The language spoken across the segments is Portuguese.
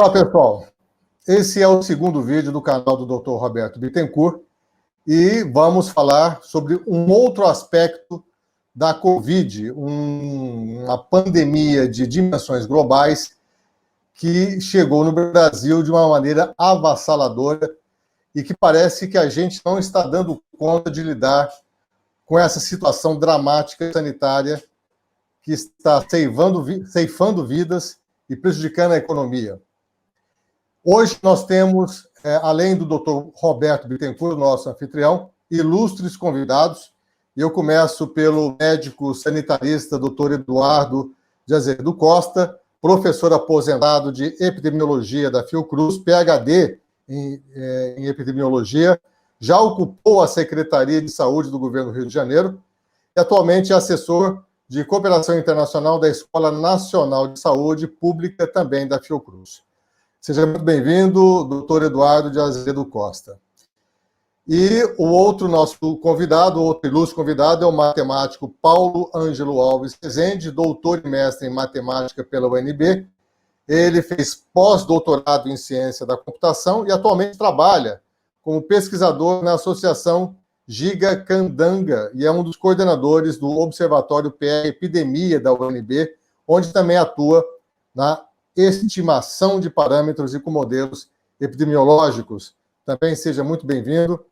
Olá, pessoal. Esse é o segundo vídeo do canal do Dr. Roberto Bittencourt e vamos falar sobre um outro aspecto da Covid, uma pandemia de dimensões globais que chegou no Brasil de uma maneira avassaladora e que parece que a gente não está dando conta de lidar com essa situação dramática sanitária que está ceifando vidas e prejudicando a economia. Hoje nós temos, além do Dr. Roberto Bittencourt, nosso anfitrião, ilustres convidados. Eu começo pelo médico sanitarista Dr. Eduardo de Azevedo Costa, professor aposentado de epidemiologia da Fiocruz, PhD em epidemiologia, já ocupou a Secretaria de Saúde do Governo do Rio de Janeiro e atualmente é assessor de cooperação internacional da Escola Nacional de Saúde Pública, também da Fiocruz. Seja muito bem-vindo, doutor Eduardo de Azevedo Costa. E o outro nosso convidado, outro ilustre convidado, é o matemático Paulo Ângelo Alves Rezende, doutor e mestre em matemática pela UNB. Ele fez pós-doutorado em ciência da computação e atualmente trabalha como pesquisador na Associação Giga Candanga e é um dos coordenadores do Observatório PR Epidemia da UNB, onde também atua na estimação de parâmetros e com modelos epidemiológicos. Também seja muito bem-vindo.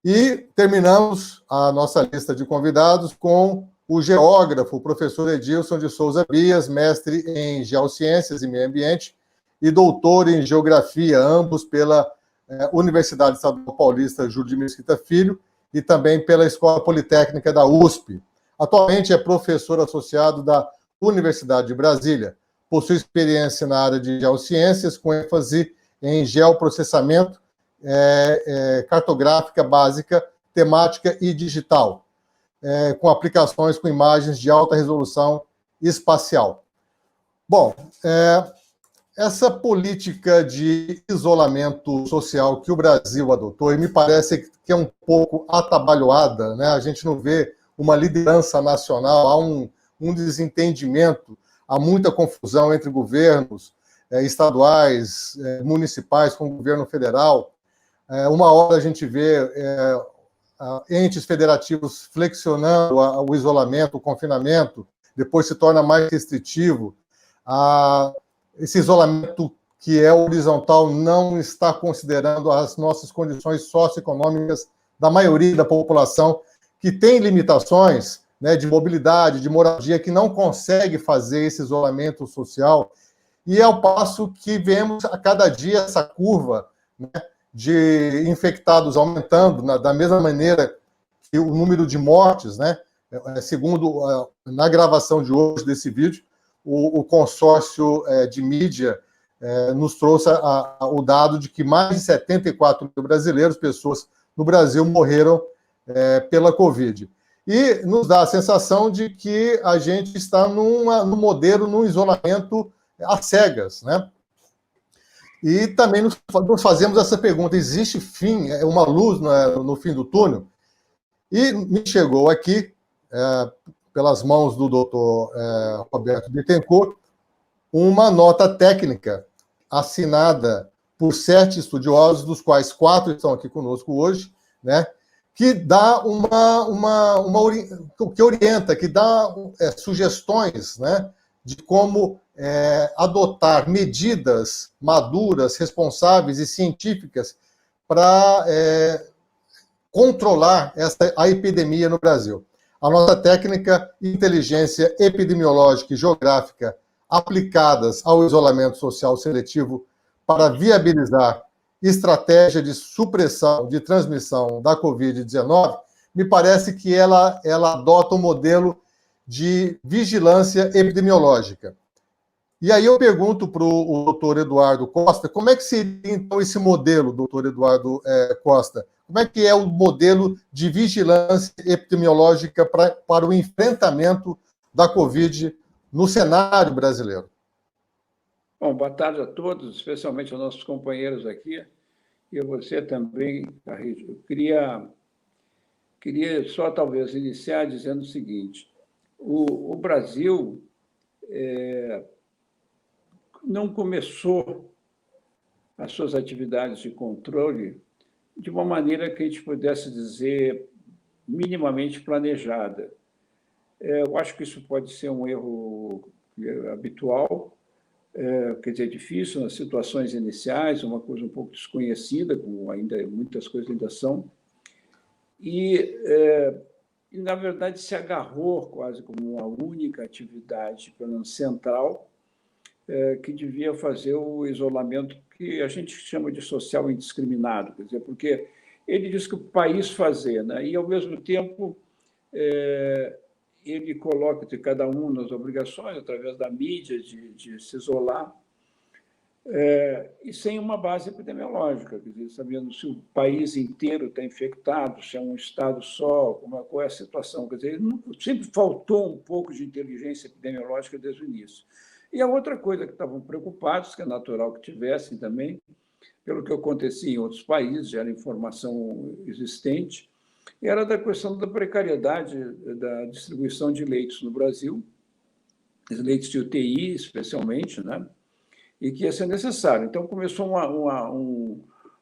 E terminamos a nossa lista de convidados com o geógrafo, o professor Edilson de Souza Bias, mestre em Geociências e Meio Ambiente e doutor em Geografia, ambos pela Universidade Estadual Paulista Júlio de Mesquita Filho e também pela Escola Politécnica da USP. Atualmente é professor associado da Universidade de Brasília. Possui experiência na área de geociências, com ênfase em geoprocessamento, cartográfica básica, temática e digital, com aplicações com imagens de alta resolução espacial. Bom, essa política de isolamento social que o Brasil adotou, e me parece que é um pouco atabalhoada, né? A gente não vê uma liderança nacional, há um desentendimento, há muita confusão entre governos estaduais, municipais com o governo federal. Uma hora a gente vê entes federativos flexionando o isolamento, o confinamento, depois se torna mais restritivo. Esse isolamento que é horizontal não está considerando as nossas condições socioeconômicas da maioria da população, que tem limitações, né, de mobilidade, de moradia, que não consegue fazer esse isolamento social. E ao passo que vemos a cada dia essa curva, né, de infectados aumentando, da mesma maneira que o número de mortes, né, segundo na gravação de hoje desse vídeo, o consórcio de mídia nos trouxe o dado de que mais de 74 mil brasileiros, pessoas no Brasil, morreram pela Covid. E nos dá a sensação de que a gente está num modelo, num isolamento às cegas, né? E também nos fazemos essa pergunta: existe fim, uma luz no fim do túnel? E me chegou aqui, pelas mãos do doutor Roberto Bittencourt, uma nota técnica assinada por 7 estudiosos, dos quais 4 estão aqui conosco hoje, né, que dá que orienta, que dá sugestões, né, de como adotar medidas maduras, responsáveis e científicas para controlar a epidemia no Brasil. A nossa técnica, inteligência epidemiológica e geográfica aplicadas ao isolamento social seletivo para viabilizar estratégia de supressão de transmissão da Covid-19, me parece que ela adota um modelo de vigilância epidemiológica. E aí eu pergunto para o doutor Eduardo Costa, como é que seria, então, esse modelo, doutor Eduardo Costa? Como é que é o modelo de vigilância epidemiológica para o enfrentamento da Covid no cenário brasileiro? Bom, boa tarde a todos, especialmente aos nossos companheiros aqui, e a você também, Carrijo. Eu queria só, talvez, iniciar dizendo o seguinte: o Brasil não começou as suas atividades de controle de uma maneira que a gente pudesse dizer minimamente planejada. Eu acho que isso pode ser um erro habitual, quer dizer, difícil nas situações iniciais, uma coisa um pouco desconhecida, como ainda muitas coisas ainda são, e na verdade, se agarrou quase como uma única atividade, pelo menos central, que devia fazer o isolamento que a gente chama de social indiscriminado, quer dizer, porque ele diz que o país fazer, né? E, ao mesmo tempo, ele coloca de cada um nas obrigações, através da mídia, de se isolar, e sem uma base epidemiológica, quer dizer, sabendo se o país inteiro está infectado, se é um estado só, qual é a situação. Quer dizer, sempre faltou um pouco de inteligência epidemiológica desde o início. E a outra coisa que estavam preocupados, que é natural que tivessem também, pelo que acontecia em outros países, já era informação existente, era da questão da precariedade da distribuição de leitos no Brasil, leitos de UTI, especialmente, né? E que ia ser necessário. Então, começou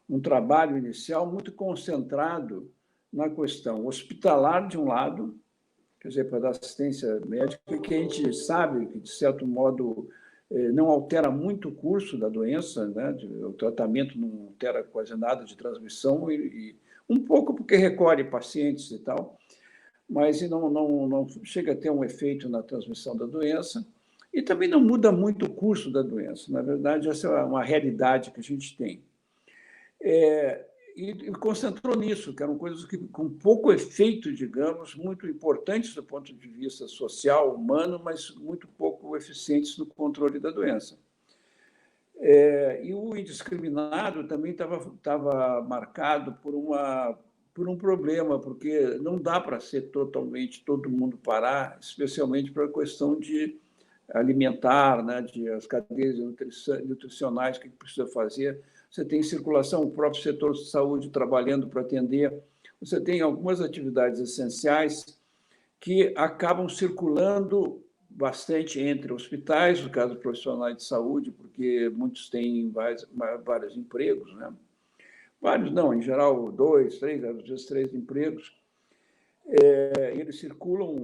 um trabalho inicial muito concentrado na questão hospitalar, de um lado, quer dizer, para dar assistência médica, que a gente sabe que, de certo modo, não altera muito o curso da doença, né? O tratamento não altera quase nada de transmissão, e um pouco porque recolhe pacientes e tal, mas não chega a ter um efeito na transmissão da doença. E também não muda muito o curso da doença. Na verdade, essa é uma realidade que a gente tem. E concentrou nisso, que eram coisas que, com pouco efeito, digamos, muito importantes do ponto de vista social, humano, mas muito pouco eficientes no controle da doença. E o indiscriminado também estava marcado por um problema, porque não dá para ser totalmente todo mundo parar, especialmente para a questão de alimentar, né, as cadeias nutricionais, o que precisa fazer. Você tem circulação, o próprio setor de saúde trabalhando para atender. Você tem algumas atividades essenciais que acabam circulando bastante entre hospitais, no caso profissionais de saúde, porque muitos têm vários empregos, né? Vários não, em geral, 2, 3, às vezes 3 empregos. Eles circulam,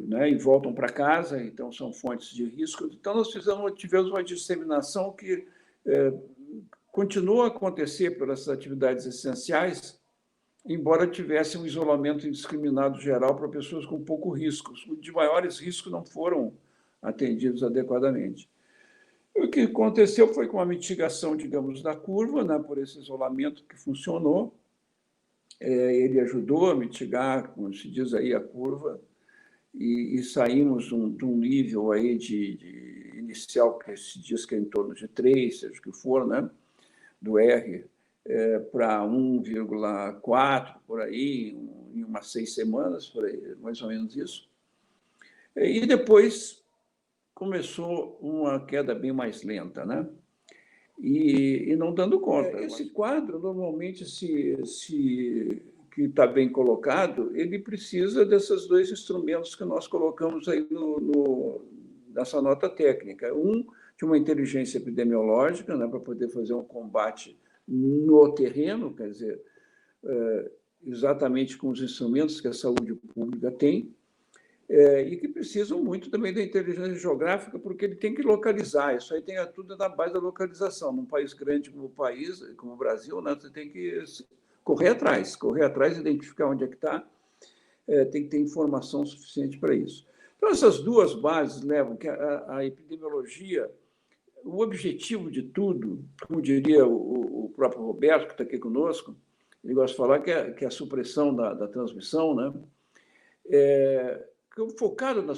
né, e voltam para casa, então são fontes de risco. Então, nós tivemos uma disseminação que continua a acontecer pelas atividades essenciais, embora tivesse um isolamento indiscriminado geral para pessoas com pouco risco. Os de maiores riscos não foram atendidos adequadamente. O que aconteceu foi com a mitigação, digamos, da curva, né, por esse isolamento que funcionou. Ele ajudou a mitigar, como se diz aí, a curva, e saímos de um nível aí de inicial, que se diz que é em torno de 3, seja o que for, né, do R, para 1,4, por aí, em umas 6 semanas, por aí, mais ou menos isso. E depois começou uma queda bem mais lenta, né? E não dando conta. Esse quadro, normalmente, que está bem colocado, ele precisa desses 2 instrumentos que nós colocamos aí nessa nota técnica. De uma inteligência epidemiológica, né, para poder fazer um combate no terreno, quer dizer, exatamente com os instrumentos que a saúde pública tem, e que precisam muito também da inteligência geográfica, porque ele tem que localizar. Isso aí tem tudo na base da localização. Num país grande como o Brasil, né, você tem que correr atrás, identificar onde é que está, tem que ter informação suficiente para isso. Então, essas 2 bases levam que a epidemiologia, o objetivo de tudo, como diria o próprio Roberto, que está aqui conosco, ele gosta de falar que é a supressão da transmissão, né? Focado na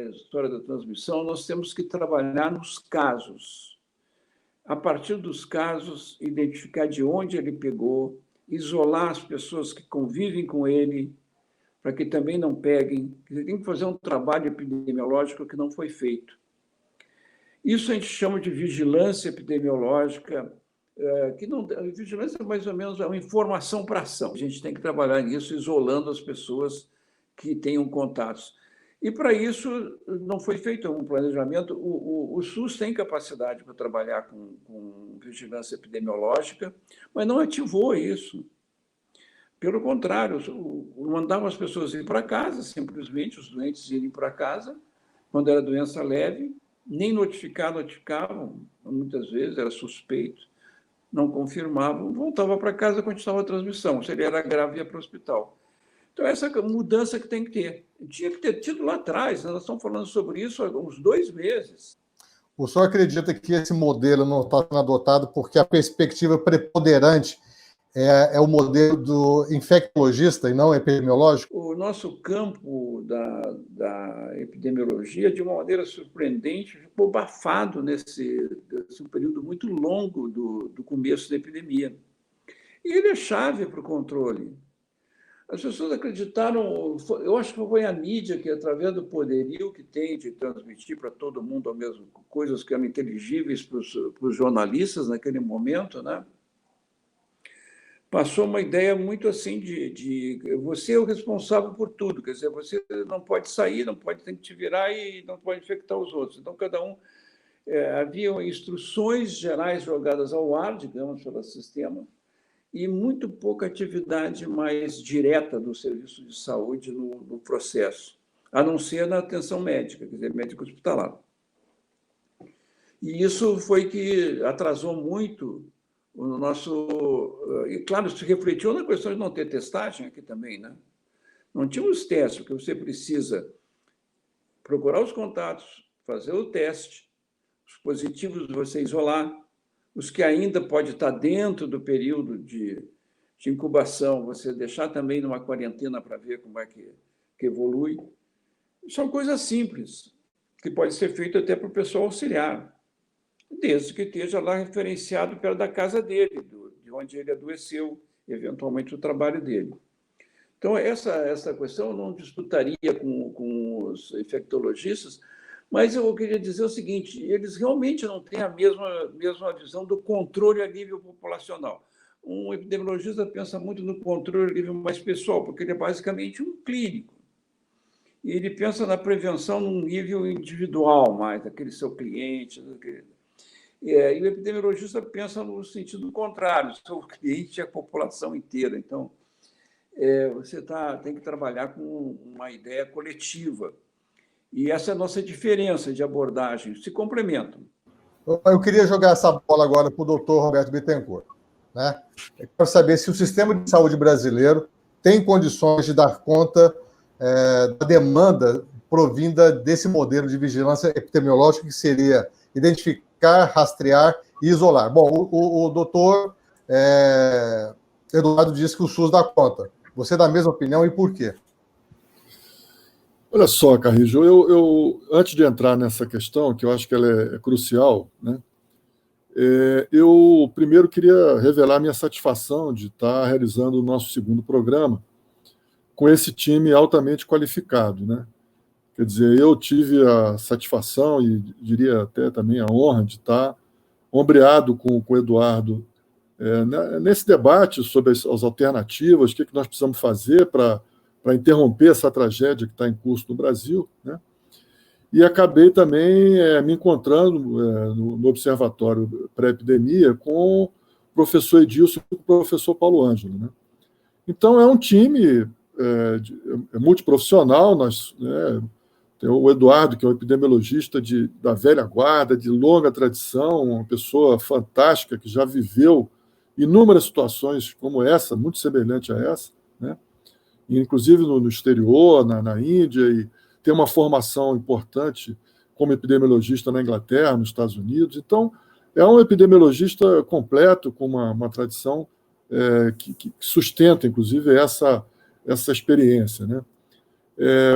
história da transmissão, nós temos que trabalhar nos casos. A partir dos casos, identificar de onde ele pegou, isolar as pessoas que convivem com ele, para que também não peguem. Tem que fazer um trabalho epidemiológico que não foi feito. Isso a gente chama de vigilância epidemiológica, vigilância é mais ou menos uma informação para ação. A gente tem que trabalhar nisso, isolando as pessoas que tenham contatos. E, para isso, não foi feito um planejamento. O SUS tem capacidade para trabalhar com vigilância epidemiológica, mas não ativou isso. Pelo contrário, mandava as pessoas ir para casa, simplesmente, os doentes irem para casa, quando era doença leve, nem notificavam, muitas vezes era suspeito, não confirmavam, voltava para casa, continuava a transmissão. Se ele era grave, ia para o hospital. Então, essa mudança que tem que ter. Tinha que ter tido lá atrás, nós estamos falando sobre isso há uns 2 meses. O senhor acredita que esse modelo não está sendo adotado porque a perspectiva preponderante é o modelo do infectologista e não epidemiológico? O nosso campo da epidemiologia, de uma maneira surpreendente, ficou abafado nesse período muito longo do começo da epidemia. E ele é chave para o controle. As pessoas acreditaram, eu acho que foi a mídia que, através do poderio que tem de transmitir para todo mundo coisas que eram inteligíveis para os jornalistas naquele momento, né? Passou uma ideia muito assim de você é o responsável por tudo, quer dizer, você não pode sair, tem que te virar e não pode infectar os outros. Então, cada um... havia instruções gerais jogadas ao ar, digamos, pelo sistema, e muito pouca atividade mais direta do serviço de saúde no processo, a não ser na atenção médica, quer dizer, médico hospitalar. E isso foi que atrasou muito o nosso... E, claro, isso refletiu na questão de não ter testagem aqui também, né? Não tínhamos testes, porque você precisa procurar os contatos, fazer o teste, os positivos você isolar, os que ainda pode estar dentro do período de incubação, você deixar também numa quarentena para ver como é que evolui. São coisas simples, que pode ser feito até para o pessoal auxiliar, desde que esteja lá referenciado perto da casa dele, de onde ele adoeceu, eventualmente o trabalho dele. Então, essa questão eu não disputaria com os infectologistas, mas eu queria dizer o seguinte, eles realmente não têm a mesma visão do controle a nível populacional. Um epidemiologista pensa muito no controle a nível mais pessoal, porque ele é basicamente um clínico. E ele pensa na prevenção num nível individual, mais daquele seu cliente. E o epidemiologista pensa no sentido contrário, o seu cliente é a população inteira. Então, você tem que trabalhar com uma ideia coletiva. E essa é a nossa diferença de abordagem, se complementam. Eu queria jogar essa bola agora para o doutor Roberto Bittencourt, né? Eu quero saber se o sistema de saúde brasileiro tem condições de dar conta da demanda provinda desse modelo de vigilância epidemiológica, que seria identificar, rastrear e isolar. Bom, o doutor Eduardo disse que o SUS dá conta. Você dá a mesma opinião e por quê? Olha só, Carrijo, eu antes de entrar nessa questão, que eu acho que ela é crucial, né, eu primeiro queria revelar minha satisfação de estar realizando o nosso segundo programa com esse time altamente qualificado, né? Quer dizer, eu tive a satisfação e diria até também a honra de estar ombreado com o Eduardo nesse debate sobre as alternativas, o que nós precisamos fazer para interromper essa tragédia que está em curso no Brasil, né? E acabei também me encontrando no Observatório Pré-Epidemia com o professor Edilson e o professor Paulo Ângelo, né? Então, é um time multiprofissional. Tem o Eduardo, que é um epidemiologista da velha guarda, de longa tradição, uma pessoa fantástica que já viveu inúmeras situações como essa, muito semelhante a essa, né? Inclusive no exterior, na Índia, e tem uma formação importante como epidemiologista na Inglaterra, nos Estados Unidos. Então, é um epidemiologista completo, com uma tradição que sustenta, inclusive, essa experiência, né?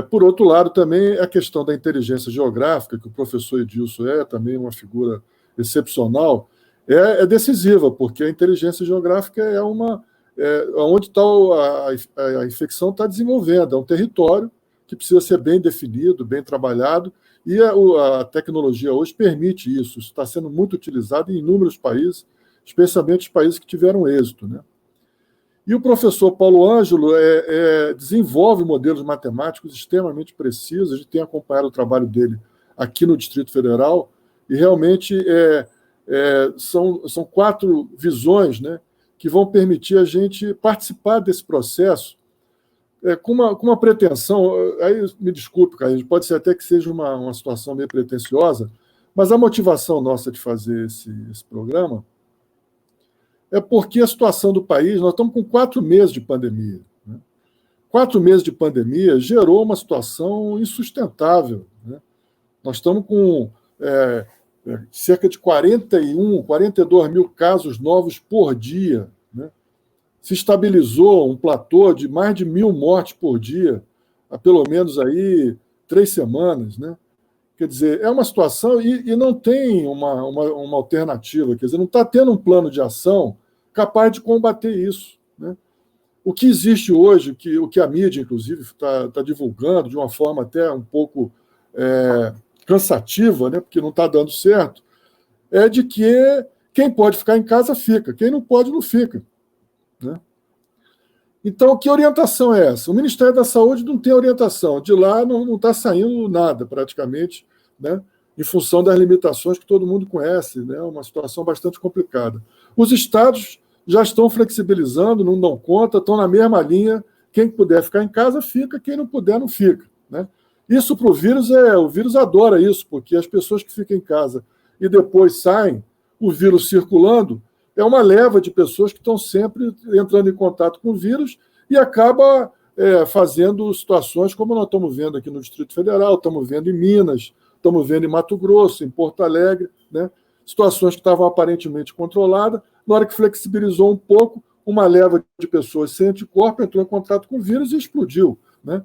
Por outro lado, também a questão da inteligência geográfica, que o professor Edilson é também uma figura excepcional, é decisiva, porque a inteligência geográfica é onde a infecção está desenvolvendo, é um território que precisa ser bem definido, bem trabalhado, e a tecnologia hoje permite isso. Isso está sendo muito utilizado em inúmeros países, especialmente os países que tiveram êxito, né? E o professor Paulo Ângelo desenvolve modelos matemáticos extremamente precisos. A gente tem acompanhado o trabalho dele aqui no Distrito Federal, e realmente são 4 visões, né, que vão permitir a gente participar desse processo com uma pretensão. Aí me desculpe, Carlos, pode ser até que seja uma situação meio pretensiosa, mas a motivação nossa de fazer esse programa é porque a situação do país, nós estamos com 4 meses de pandemia, né? 4 meses de pandemia gerou uma situação insustentável, né? Nós estamos com cerca de 42 mil casos novos por dia, né? Se estabilizou um platô de mais de 1.000 mortes por dia, há pelo menos aí 3 semanas, né? Quer dizer, é uma situação e não tem uma alternativa, quer dizer, não está tendo um plano de ação capaz de combater isso, né? O que existe hoje, o que a mídia, inclusive, está divulgando de uma forma até um pouco cansativa, né, porque não está dando certo, é de que quem pode ficar em casa fica, quem não pode não fica, né? Então, que orientação é essa? O Ministério da Saúde não tem orientação, de lá não está saindo nada, praticamente, né, em função das limitações que todo mundo conhece, né, uma situação bastante complicada. Os estados já estão flexibilizando, não dão conta, estão na mesma linha, quem puder ficar em casa fica, quem não puder não fica, né? Isso para o vírus adora isso, porque as pessoas que ficam em casa e depois saem, o vírus circulando, é uma leva de pessoas que estão sempre entrando em contato com o vírus e acaba fazendo situações como nós estamos vendo aqui no Distrito Federal, estamos vendo em Minas, estamos vendo em Mato Grosso, em Porto Alegre, né? Situações que estavam aparentemente controladas, na hora que flexibilizou um pouco, uma leva de pessoas sem anticorpo entrou em contato com o vírus e explodiu, né?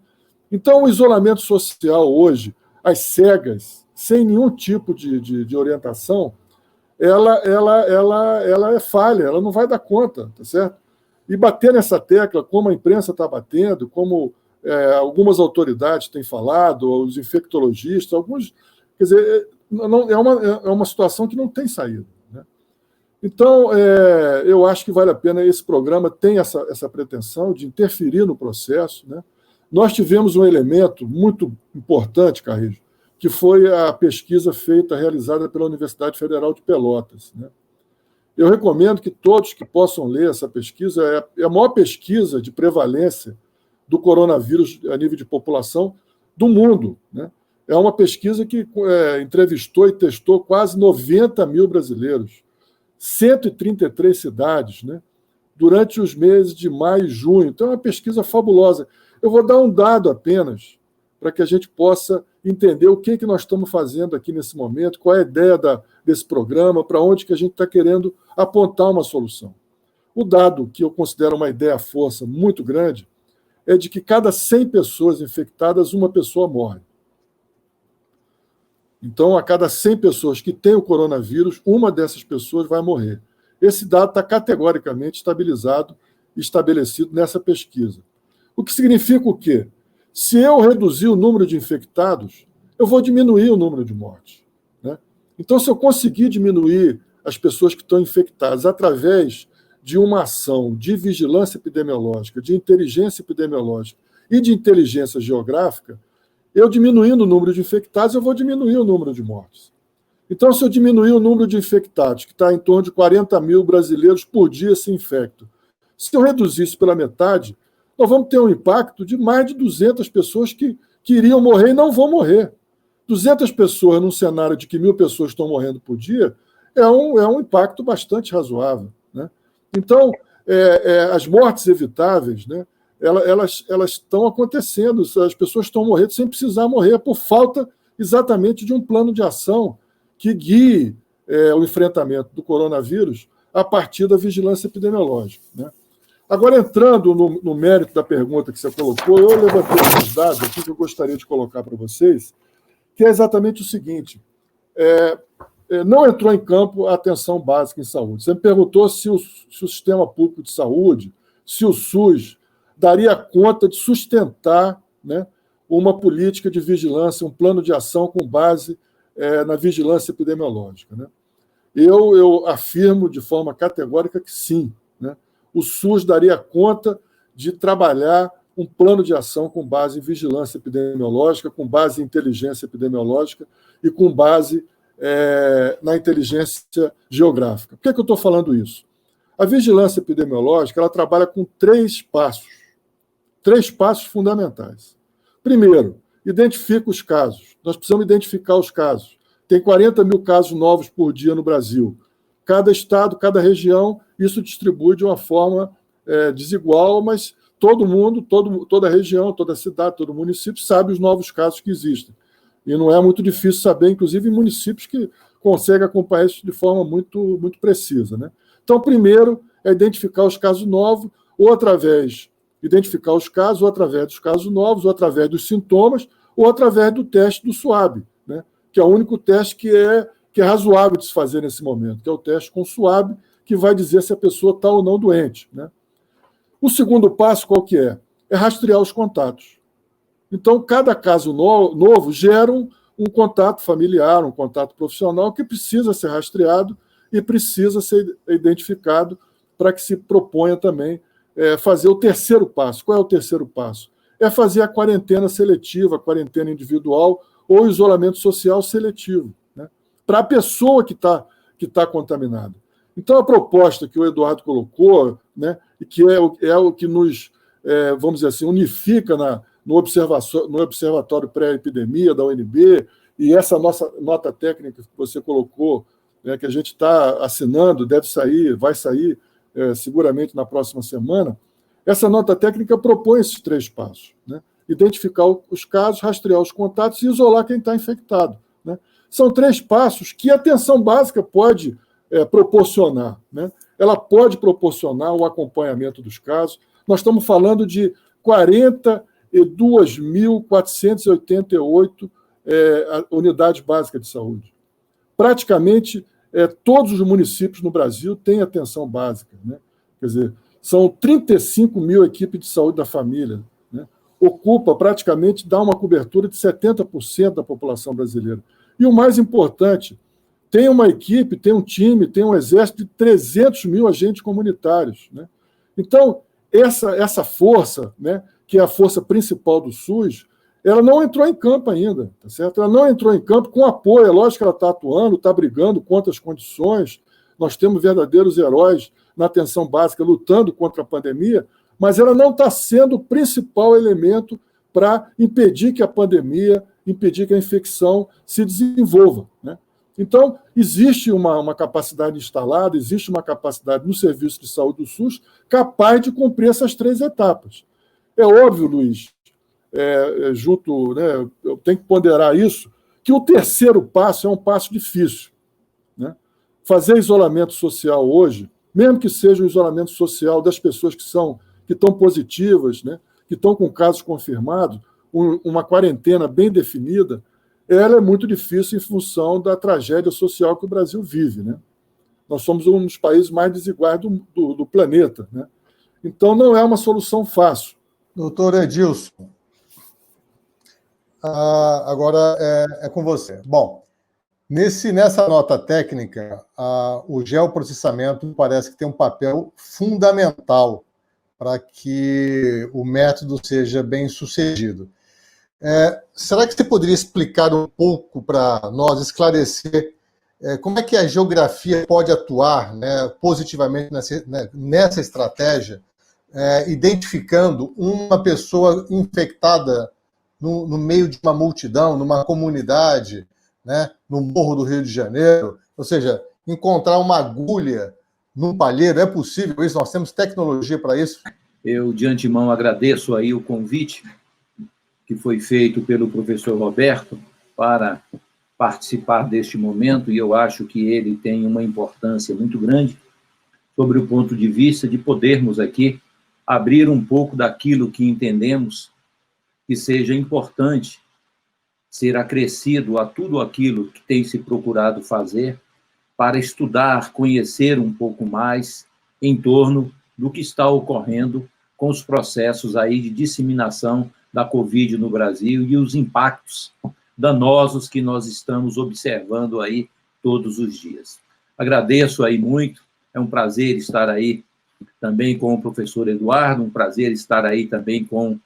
Então, o isolamento social hoje, às cegas, sem nenhum tipo de orientação, ela é falha, ela não vai dar conta, tá certo? E bater nessa tecla, como a imprensa está batendo, como algumas autoridades têm falado, os infectologistas, alguns... Quer dizer, é uma situação que não tem saída, né? Então, eu acho que vale a pena, esse programa tem essa pretensão de interferir no processo, né? Nós tivemos um elemento muito importante, Carrijo, que foi a pesquisa realizada pela Universidade Federal de Pelotas, né? Eu recomendo que todos que possam ler essa pesquisa, é a maior pesquisa de prevalência do coronavírus a nível de população do mundo, né? É uma pesquisa que entrevistou e testou quase 90 mil brasileiros, 133 cidades, né, durante os meses de maio e junho. Então, é uma pesquisa fabulosa. Eu vou dar um dado apenas, para que a gente possa entender o que nós estamos fazendo aqui nesse momento, qual é a ideia desse programa, para onde que a gente está querendo apontar uma solução. O dado que eu considero uma ideia-força muito grande é de que cada 100 pessoas infectadas, uma pessoa morre. Então, a cada 100 pessoas que têm o coronavírus, uma dessas pessoas vai morrer. Esse dado está categoricamente estabelecido nessa pesquisa. O que significa o quê? Se eu reduzir o número de infectados, eu vou diminuir o número de mortes, né? Então, se eu conseguir diminuir as pessoas que estão infectadas através de uma ação de vigilância epidemiológica, de inteligência epidemiológica e de inteligência geográfica, eu diminuindo o número de infectados, eu vou diminuir o número de mortes. Então, se eu diminuir o número de infectados, que está em torno de 40 mil brasileiros por dia se infectam, se eu reduzir isso pela metade, nós vamos ter um impacto de mais de 200 pessoas que iriam morrer e não vão morrer. 200 pessoas num cenário de que 1.000 pessoas estão morrendo por dia é um impacto bastante razoável, né? Então, as mortes evitáveis, né, elas estão acontecendo, as pessoas estão morrendo sem precisar morrer, por falta exatamente de um plano de ação que guie o enfrentamento do coronavírus a partir da vigilância epidemiológica, né? Agora, entrando no mérito da pergunta que você colocou, eu levantei alguns dados aqui que eu gostaria de colocar para vocês, que é exatamente o seguinte: não entrou em campo a atenção básica em saúde. Você me perguntou se o sistema público de saúde, se o SUS, daria conta de sustentar, né, uma política de vigilância, um plano de ação com base na vigilância epidemiológica, né? Eu afirmo de forma categórica que sim, né? o SUS daria conta de trabalhar um plano de ação com base em vigilância epidemiológica, com base em inteligência epidemiológica e com base na inteligência geográfica. Por que eu estou falando isso? A vigilância epidemiológica ela trabalha com três passos fundamentais. Primeiro, identifica os casos. Nós precisamos identificar os casos. Tem 40 mil casos novos por dia no Brasil. Cada estado, cada região, isso distribui de uma forma desigual, mas todo mundo, toda região, toda cidade, todo município sabe os novos casos que existem. E não é muito difícil saber, inclusive em municípios que conseguem acompanhar isso de forma muito, muito precisa, né? Então, primeiro é identificar os casos novos, ou através identificar os casos, ou através dos casos novos, ou através dos sintomas, ou através do teste do SUAB, né? Que é o único teste que é razoável de se fazer nesse momento, que é o teste com SUAB, que vai dizer se a pessoa está ou não doente, né? O segundo passo, qual que é? É rastrear os contatos. Então, cada caso novo gera um contato familiar, um contato profissional que precisa ser rastreado e precisa ser identificado para que se proponha também fazer o terceiro passo. Qual é o terceiro passo? É fazer a quarentena seletiva, a quarentena individual ou isolamento social seletivo, né? Para a pessoa que tá contaminada. Então, a proposta que o Eduardo colocou, né, e que é o que nos, vamos dizer assim, unifica no Observatório Pré-Epidemia da UNB, e essa nossa nota técnica que você colocou, né, que a gente está assinando, vai sair seguramente na próxima semana, essa nota técnica propõe esses três passos, né? Identificar os casos, rastrear os contatos e isolar quem está infectado, né? São três passos que a atenção básica pode proporcionar, né? Ela pode proporcionar o acompanhamento dos casos. Nós estamos falando de 42.488 unidades básicas de saúde. Praticamente todos os municípios no Brasil têm atenção básica, né? Quer dizer, são 35 mil equipes de saúde da família, né? Ocupa praticamente, dá uma cobertura de 70% da população brasileira. E o mais importante, tem uma equipe, tem um time, tem um exército de 300 mil agentes comunitários, né? Então, essa força, né, que é a força principal do SUS, ela não entrou em campo ainda, tá certo? Ela não entrou em campo com apoio. É lógico que ela está atuando, está brigando contra as condições. Nós temos verdadeiros heróis na atenção básica lutando contra a pandemia, mas ela não está sendo o principal elemento para impedir que a pandemia, impedir que a infecção se desenvolva, né? Então, existe uma capacidade instalada, existe uma capacidade no serviço de saúde do SUS capaz de cumprir essas três etapas. É óbvio, Luiz, né, eu tenho que ponderar isso, que o terceiro passo é um passo difícil, né? Fazer isolamento social hoje, mesmo que seja o isolamento social das pessoas que estão positivas, né, que estão com casos confirmados, uma quarentena bem definida, ela é muito difícil em função da tragédia social que o Brasil vive, né? Nós somos um dos países mais desiguais do planeta, né? Então, não é uma solução fácil. Doutor Edilson, agora é com você. Bom, nessa nota técnica, o geoprocessamento parece que tem um papel fundamental para que o método seja bem sucedido. Será que você poderia explicar um pouco para nós, esclarecer como é que a geografia pode atuar, né, positivamente nessa estratégia, identificando uma pessoa infectada no meio de uma multidão, numa comunidade, né, no Morro do Rio de Janeiro? Ou seja, encontrar uma agulha num palheiro, é possível isso? Nós temos tecnologia para isso? Eu, de antemão, agradeço aí o convite que foi feito pelo professor Roberto para participar deste momento, e eu acho que ele tem uma importância muito grande sobre o ponto de vista de podermos aqui abrir um pouco daquilo que entendemos que seja importante ser acrescido a tudo aquilo que tem se procurado fazer para estudar, conhecer um pouco mais em torno do que está ocorrendo com os processos aí de disseminação da Covid no Brasil e os impactos danosos que nós estamos observando aí todos os dias. Agradeço aí muito, é um prazer estar aí também com o professor Eduardo, um prazer estar aí também com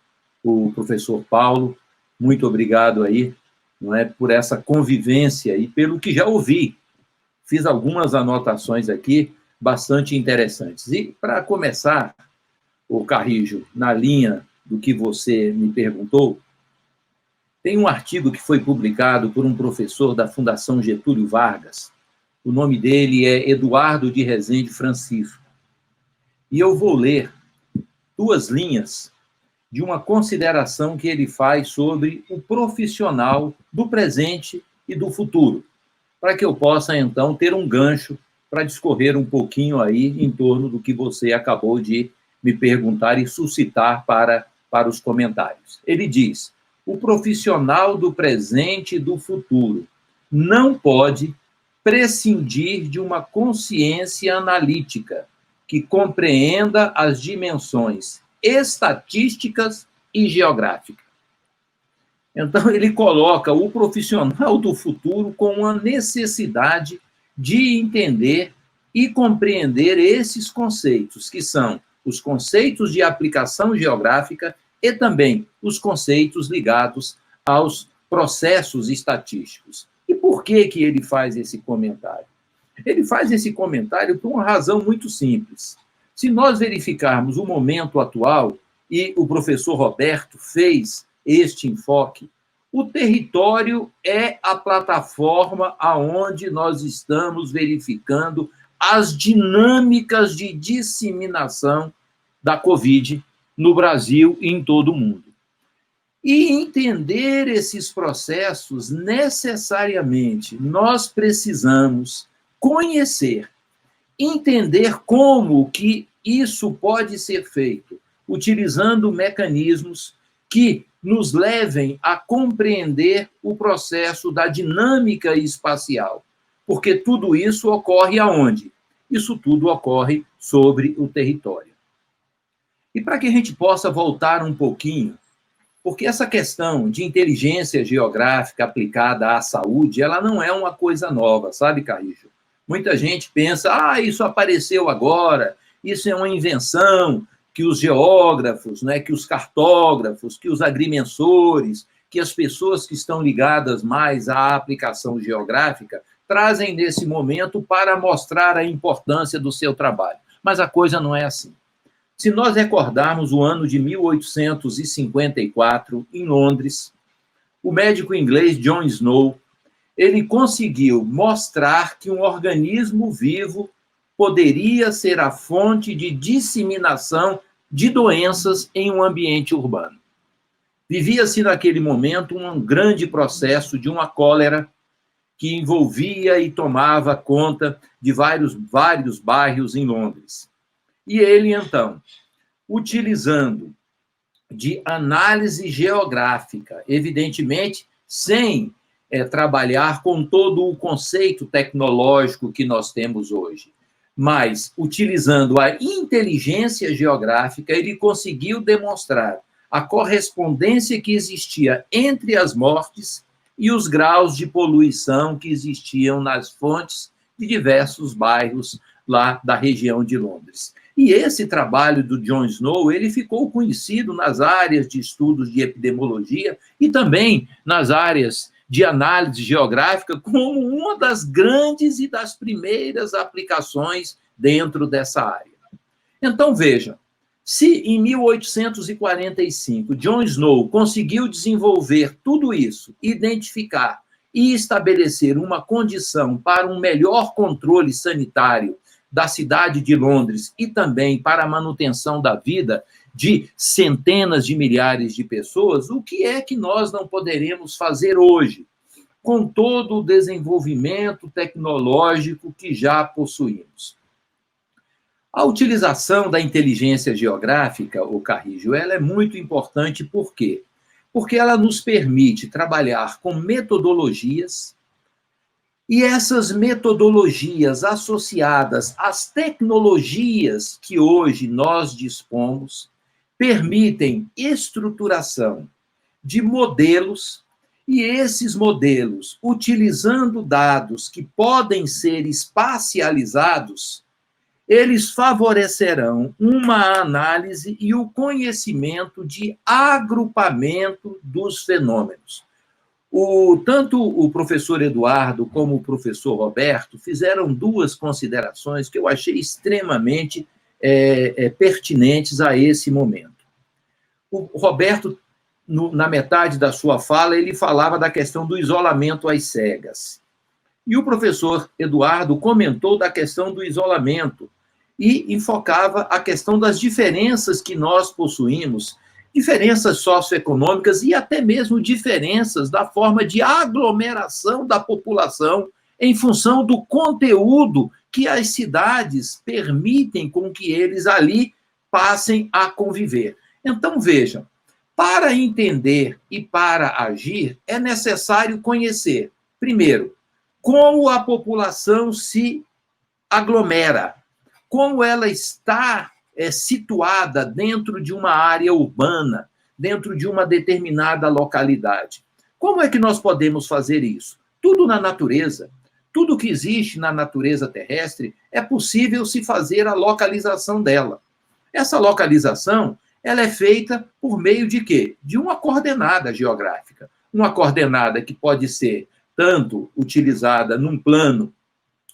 o professor Paulo. Muito obrigado aí, não é, por essa convivência e pelo que já ouvi. Fiz algumas anotações aqui bastante interessantes. E, para começar, o Carrijo, na linha do que você me perguntou, tem um artigo que foi publicado por um professor da Fundação Getúlio Vargas. O nome dele é Eduardo de Rezende Francisco. E eu vou ler 2 linhas de uma consideração que ele faz sobre o profissional do presente e do futuro, para que eu possa, então, ter um gancho para discorrer um pouquinho aí em torno do que você acabou de me perguntar e suscitar para os comentários. Ele diz: o profissional do presente e do futuro não pode prescindir de uma consciência analítica que compreenda as dimensões estatísticas e geográficas. Então, ele coloca o profissional do futuro com uma necessidade de entender e compreender esses conceitos, que são os conceitos de aplicação geográfica e também os conceitos ligados aos processos estatísticos. E por que ele faz esse comentário? Ele faz esse comentário por uma razão muito simples. Se nós verificarmos o momento atual, e o professor Roberto fez este enfoque, o território é a plataforma aonde nós estamos verificando as dinâmicas de disseminação da Covid no Brasil e em todo o mundo. E entender esses processos, necessariamente, nós precisamos conhecer, entender como que isso pode ser feito, utilizando mecanismos que nos levem a compreender o processo da dinâmica espacial. Porque tudo isso ocorre aonde? Isso tudo ocorre sobre o território. E para que a gente possa voltar um pouquinho, porque essa questão de inteligência geográfica aplicada à saúde, ela não é uma coisa nova, sabe, Carrijo? Muita gente pensa, isso apareceu agora, isso é uma invenção que os geógrafos, né, que os cartógrafos, que os agrimensores, que as pessoas que estão ligadas mais à aplicação geográfica trazem nesse momento para mostrar a importância do seu trabalho. Mas a coisa não é assim. Se nós recordarmos o ano de 1854, em Londres, o médico inglês John Snow, ele conseguiu mostrar que um organismo vivo poderia ser a fonte de disseminação de doenças em um ambiente urbano. Vivia-se naquele momento um grande processo de uma cólera que envolvia e tomava conta de vários bairros em Londres. E ele, então, utilizando de análise geográfica, evidentemente, sem trabalhar com todo o conceito tecnológico que nós temos hoje, mas utilizando a inteligência geográfica, ele conseguiu demonstrar a correspondência que existia entre as mortes e os graus de poluição que existiam nas fontes de diversos bairros lá da região de Londres. E esse trabalho do John Snow, ele ficou conhecido nas áreas de estudos de epidemiologia e também nas áreas de análise geográfica como uma das grandes e das primeiras aplicações dentro dessa área. Então, vejam, se em 1845 John Snow conseguiu desenvolver tudo isso, identificar e estabelecer uma condição para um melhor controle sanitário da cidade de Londres e também para a manutenção da vida de centenas de milhares de pessoas, o que é que nós não poderemos fazer hoje, com todo o desenvolvimento tecnológico que já possuímos? A utilização da inteligência geográfica, o Carrijo, ela é muito importante, por quê? Porque ela nos permite trabalhar com metodologias, e essas metodologias associadas às tecnologias que hoje nós dispomos permitem estruturação de modelos, e esses modelos, utilizando dados que podem ser espacializados, eles favorecerão uma análise e o conhecimento de agrupamento dos fenômenos. Tanto o professor Eduardo como o professor Roberto fizeram duas considerações que eu achei extremamente pertinentes a esse momento. O Roberto, na metade da sua fala, ele falava da questão do isolamento às cegas. E o professor Eduardo comentou da questão do isolamento e enfocava a questão das diferenças que nós possuímos, diferenças socioeconômicas e até mesmo diferenças da forma de aglomeração da população em função do conteúdo que as cidades permitem com que eles ali passem a conviver. Então, vejam, para entender e para agir, é necessário conhecer, primeiro, como a população se aglomera, como ela está situada dentro de uma área urbana, dentro de uma determinada localidade. Como é que nós podemos fazer isso? Tudo na natureza, tudo que existe na natureza terrestre, é possível se fazer a localização dela. Essa localização, ela é feita por meio de quê? De uma coordenada geográfica. Uma coordenada que pode ser tanto utilizada num plano,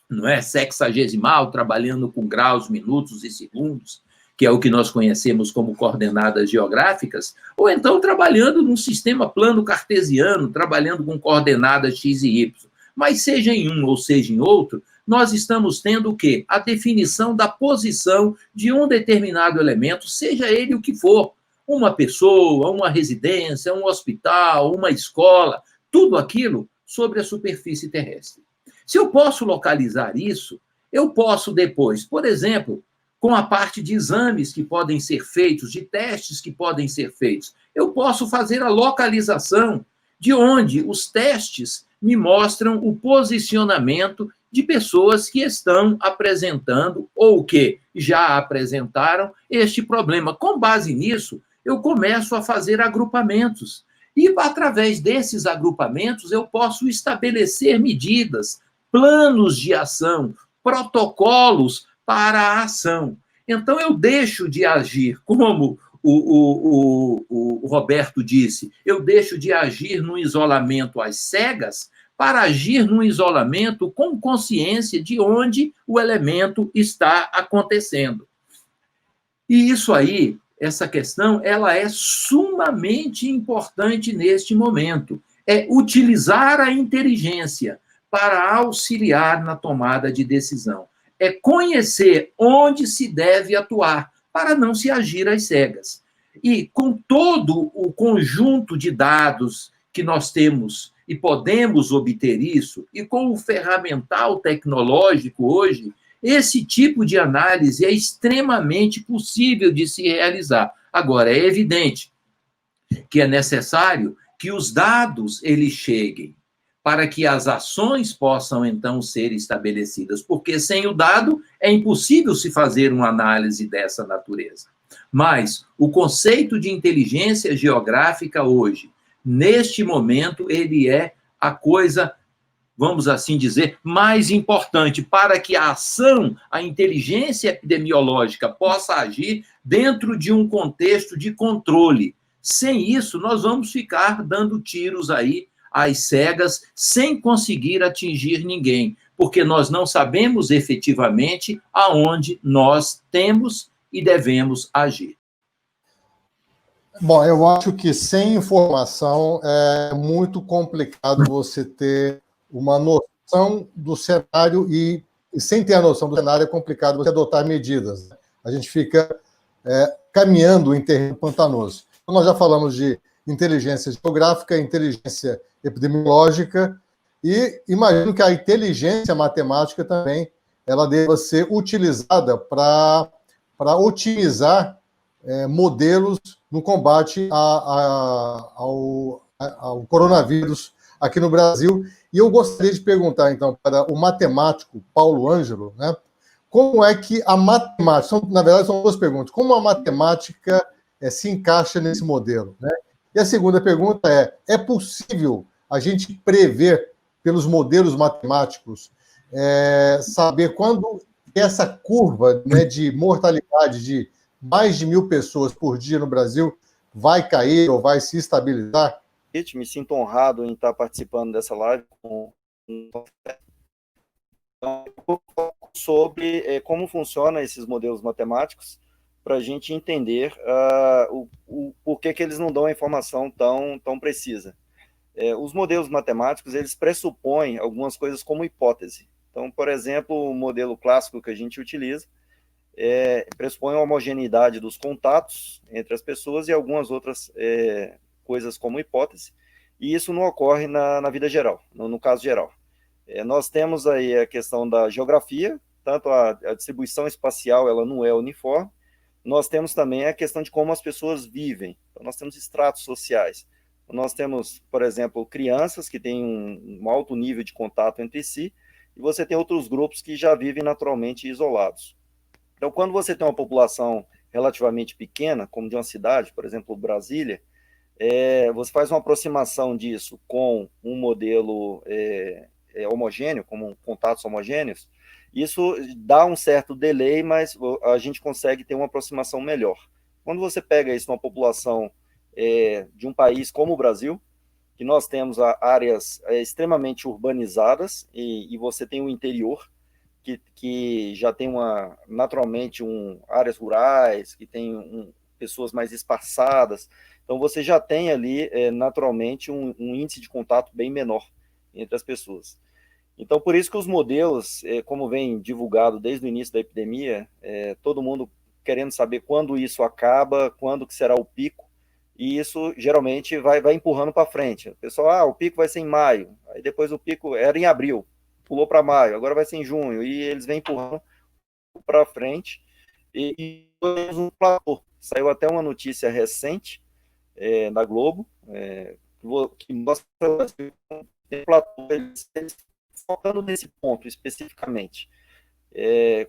não é, sexagesimal, trabalhando com graus, minutos e segundos, que é o que nós conhecemos como coordenadas geográficas, ou então trabalhando num sistema plano cartesiano, trabalhando com coordenadas x e y. Mas seja em um ou seja em outro, nós estamos tendo o quê? A definição da posição de um determinado elemento, seja ele o que for, uma pessoa, uma residência, um hospital, uma escola, tudo aquilo sobre a superfície terrestre. Se eu posso localizar isso, eu posso depois, por exemplo, com a parte de exames que podem ser feitos, de testes que podem ser feitos, eu posso fazer a localização de onde os testes me mostram o posicionamento de pessoas que estão apresentando ou que já apresentaram este problema. Com base nisso, eu começo a fazer agrupamentos. E, através desses agrupamentos, eu posso estabelecer medidas, planos de ação, protocolos para a ação. Então, eu deixo de agir, como o Roberto disse, eu deixo de agir no isolamento às cegas para agir num isolamento com consciência de onde o elemento está acontecendo. E isso aí, essa questão, ela é sumamente importante neste momento. É utilizar a inteligência para auxiliar na tomada de decisão. É conhecer onde se deve atuar para não se agir às cegas. E com todo o conjunto de dados que nós temos e podemos obter isso, e com o ferramental tecnológico hoje, esse tipo de análise é extremamente possível de se realizar. Agora, é evidente que é necessário que os dados eles cheguem para que as ações possam, então, ser estabelecidas, porque sem o dado é impossível se fazer uma análise dessa natureza. Mas o conceito de inteligência geográfica hoje, neste momento, ele é a coisa, vamos assim dizer, mais importante para que a ação, a inteligência epidemiológica possa agir dentro de um contexto de controle. Sem isso, nós vamos ficar dando tiros aí às cegas, sem conseguir atingir ninguém, porque nós não sabemos efetivamente aonde nós temos e devemos agir. Bom, eu acho que sem informação é muito complicado você ter uma noção do cenário e sem ter a noção do cenário é complicado você adotar medidas. A gente fica caminhando em terreno pantanoso. Então, nós já falamos de inteligência geográfica, inteligência epidemiológica e imagino que a inteligência matemática também ela deva ser utilizada para otimizar modelos no combate ao coronavírus aqui no Brasil. E eu gostaria de perguntar, então, para o matemático Paulo Ângelo, né, como é que a matemática, na verdade são duas perguntas, como a matemática se encaixa nesse modelo, né? E a segunda pergunta é possível a gente prever, pelos modelos matemáticos, saber quando essa curva, né, de mortalidade de mais de 1.000 pessoas por dia no Brasil vai cair ou vai se estabilizar? Me sinto honrado em estar participando dessa live sobre como funcionam esses modelos matemáticos, para a gente entender o porquê que eles não dão a informação tão precisa. Os modelos matemáticos, eles pressupõem algumas coisas como hipótese. Então, por exemplo, o modelo clássico que a gente utiliza pressupõe a homogeneidade dos contatos entre as pessoas e algumas outras coisas como hipótese, e isso não ocorre na vida geral, no caso geral. Nós temos aí a questão da geografia, tanto a distribuição espacial ela não é uniforme, nós temos também a questão de como as pessoas vivem, então nós temos estratos sociais, nós temos, por exemplo, crianças que têm um alto nível de contato entre si, e você tem outros grupos que já vivem naturalmente isolados. Então, quando você tem uma população relativamente pequena, como de uma cidade, por exemplo, Brasília, você faz uma aproximação disso com um modelo homogêneo, como contatos homogêneos, isso dá um certo delay, mas a gente consegue ter uma aproximação melhor. Quando você pega isso numa população de um país como o Brasil, que nós temos áreas extremamente urbanizadas e você tem o interior, que já tem naturalmente áreas rurais, que tem pessoas mais espaçadas, então você já tem ali naturalmente um índice de contato bem menor entre as pessoas. Então, por isso que os modelos, como vem divulgado desde o início da epidemia, todo mundo querendo saber quando isso acaba, quando que será o pico, e isso geralmente vai empurrando para frente. O pessoal, o pico vai ser em maio, aí depois o pico era em abril, pulou para maio, agora vai ser em junho, e eles vêm empurrando para frente, e temos um platô. Saiu até uma notícia recente da Globo, que mostra um platô, eles focando nesse ponto especificamente,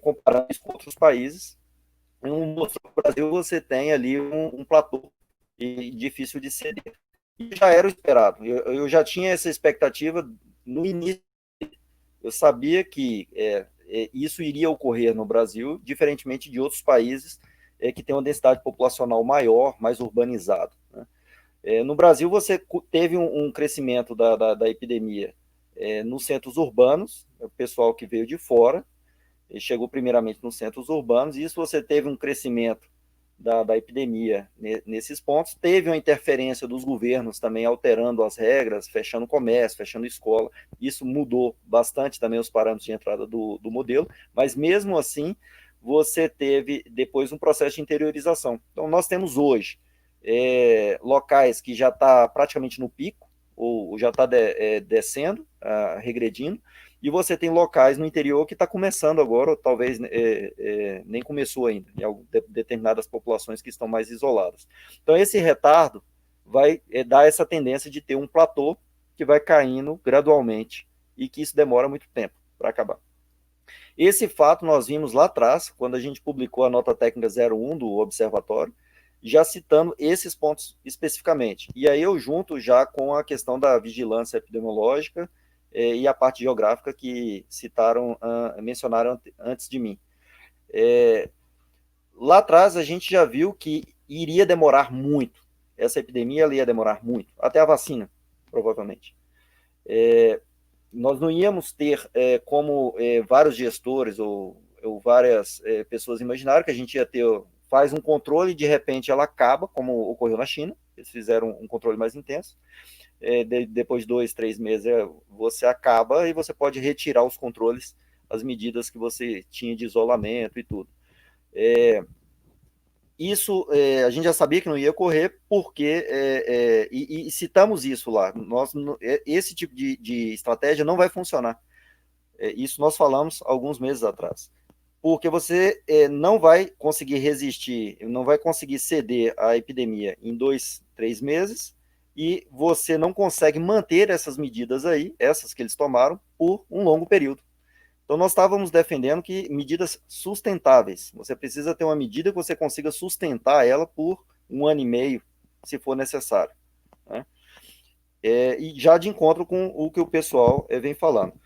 comparando isso com outros países, no Brasil você tem ali um platô e difícil de ceder. E já era o esperado, eu já tinha essa expectativa no início. Eu sabia que isso iria ocorrer no Brasil, diferentemente de outros países que têm uma densidade populacional maior, mais urbanizado, né? No Brasil, você teve um crescimento da epidemia nos centros urbanos, o pessoal que veio de fora, chegou primeiramente nos centros urbanos, e isso você teve um crescimento da epidemia nesses pontos, teve uma interferência dos governos também alterando as regras, fechando comércio, fechando escola, isso mudou bastante também os parâmetros de entrada do modelo, mas mesmo assim você teve depois um processo de interiorização. Então nós temos hoje locais que já está praticamente no pico, ou já está descendo, regredindo, e você tem locais no interior que está começando agora, ou talvez nem começou ainda, em determinadas populações que estão mais isoladas. Então, esse retardo vai dar essa tendência de ter um platô que vai caindo gradualmente e que isso demora muito tempo para acabar. Esse fato nós vimos lá atrás, quando a gente publicou a nota técnica 01 do Observatório, já citando esses pontos especificamente. E aí eu junto já com a questão da vigilância epidemiológica e a parte geográfica que mencionaram antes de mim. Lá atrás a gente já viu que iria demorar muito, essa epidemia ia demorar muito, até a vacina, provavelmente. Nós não íamos ter como vários gestores ou várias pessoas imaginaram que a gente ia ter, faz um controle e de repente ela acaba, como ocorreu na China, eles fizeram um controle mais intenso, depois de 2, 3 meses você acaba e você pode retirar os controles, as medidas que você tinha de isolamento e tudo. Isso a gente já sabia que não ia ocorrer, porque, e citamos isso lá, esse tipo de estratégia não vai funcionar. Isso nós falamos alguns meses atrás. Porque você não vai conseguir resistir, não vai conseguir ceder à epidemia em 2, 3 meses, e você não consegue manter essas medidas aí, essas que eles tomaram, por um longo período. Então, nós estávamos defendendo que medidas sustentáveis. Você precisa ter uma medida que você consiga sustentar ela por 1 ano e meio, se for necessário, né? E já de encontro com o que o pessoal vem falando.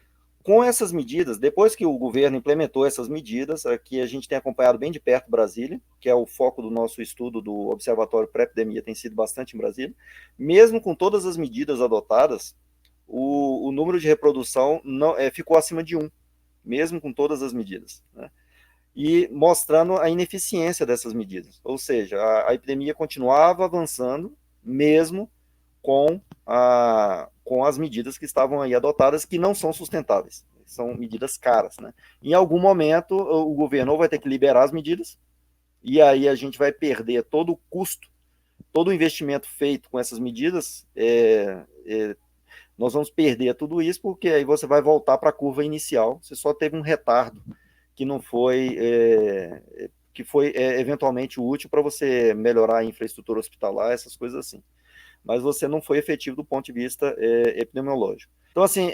com essas medidas, depois que o governo implementou essas medidas, aqui a gente tem acompanhado bem de perto Brasília, que é o foco do nosso estudo do Observatório Pré-Epidemia, tem sido bastante em Brasília, mesmo com todas as medidas adotadas, o número de reprodução não, ficou acima de 1, mesmo com todas as medidas, né? E mostrando a ineficiência dessas medidas, ou seja, a epidemia continuava avançando, mesmo com as medidas que estavam aí adotadas, que não são sustentáveis, são medidas caras, né? Em algum momento, o governo vai ter que liberar as medidas, e aí a gente vai perder todo o custo, todo o investimento feito com essas medidas, nós vamos perder tudo isso, porque aí você vai voltar para a curva inicial, você só teve um retardo que não foi, que foi eventualmente útil para você melhorar a infraestrutura hospitalar, essas coisas assim. Mas você não foi efetivo do ponto de vista epidemiológico. Então, assim,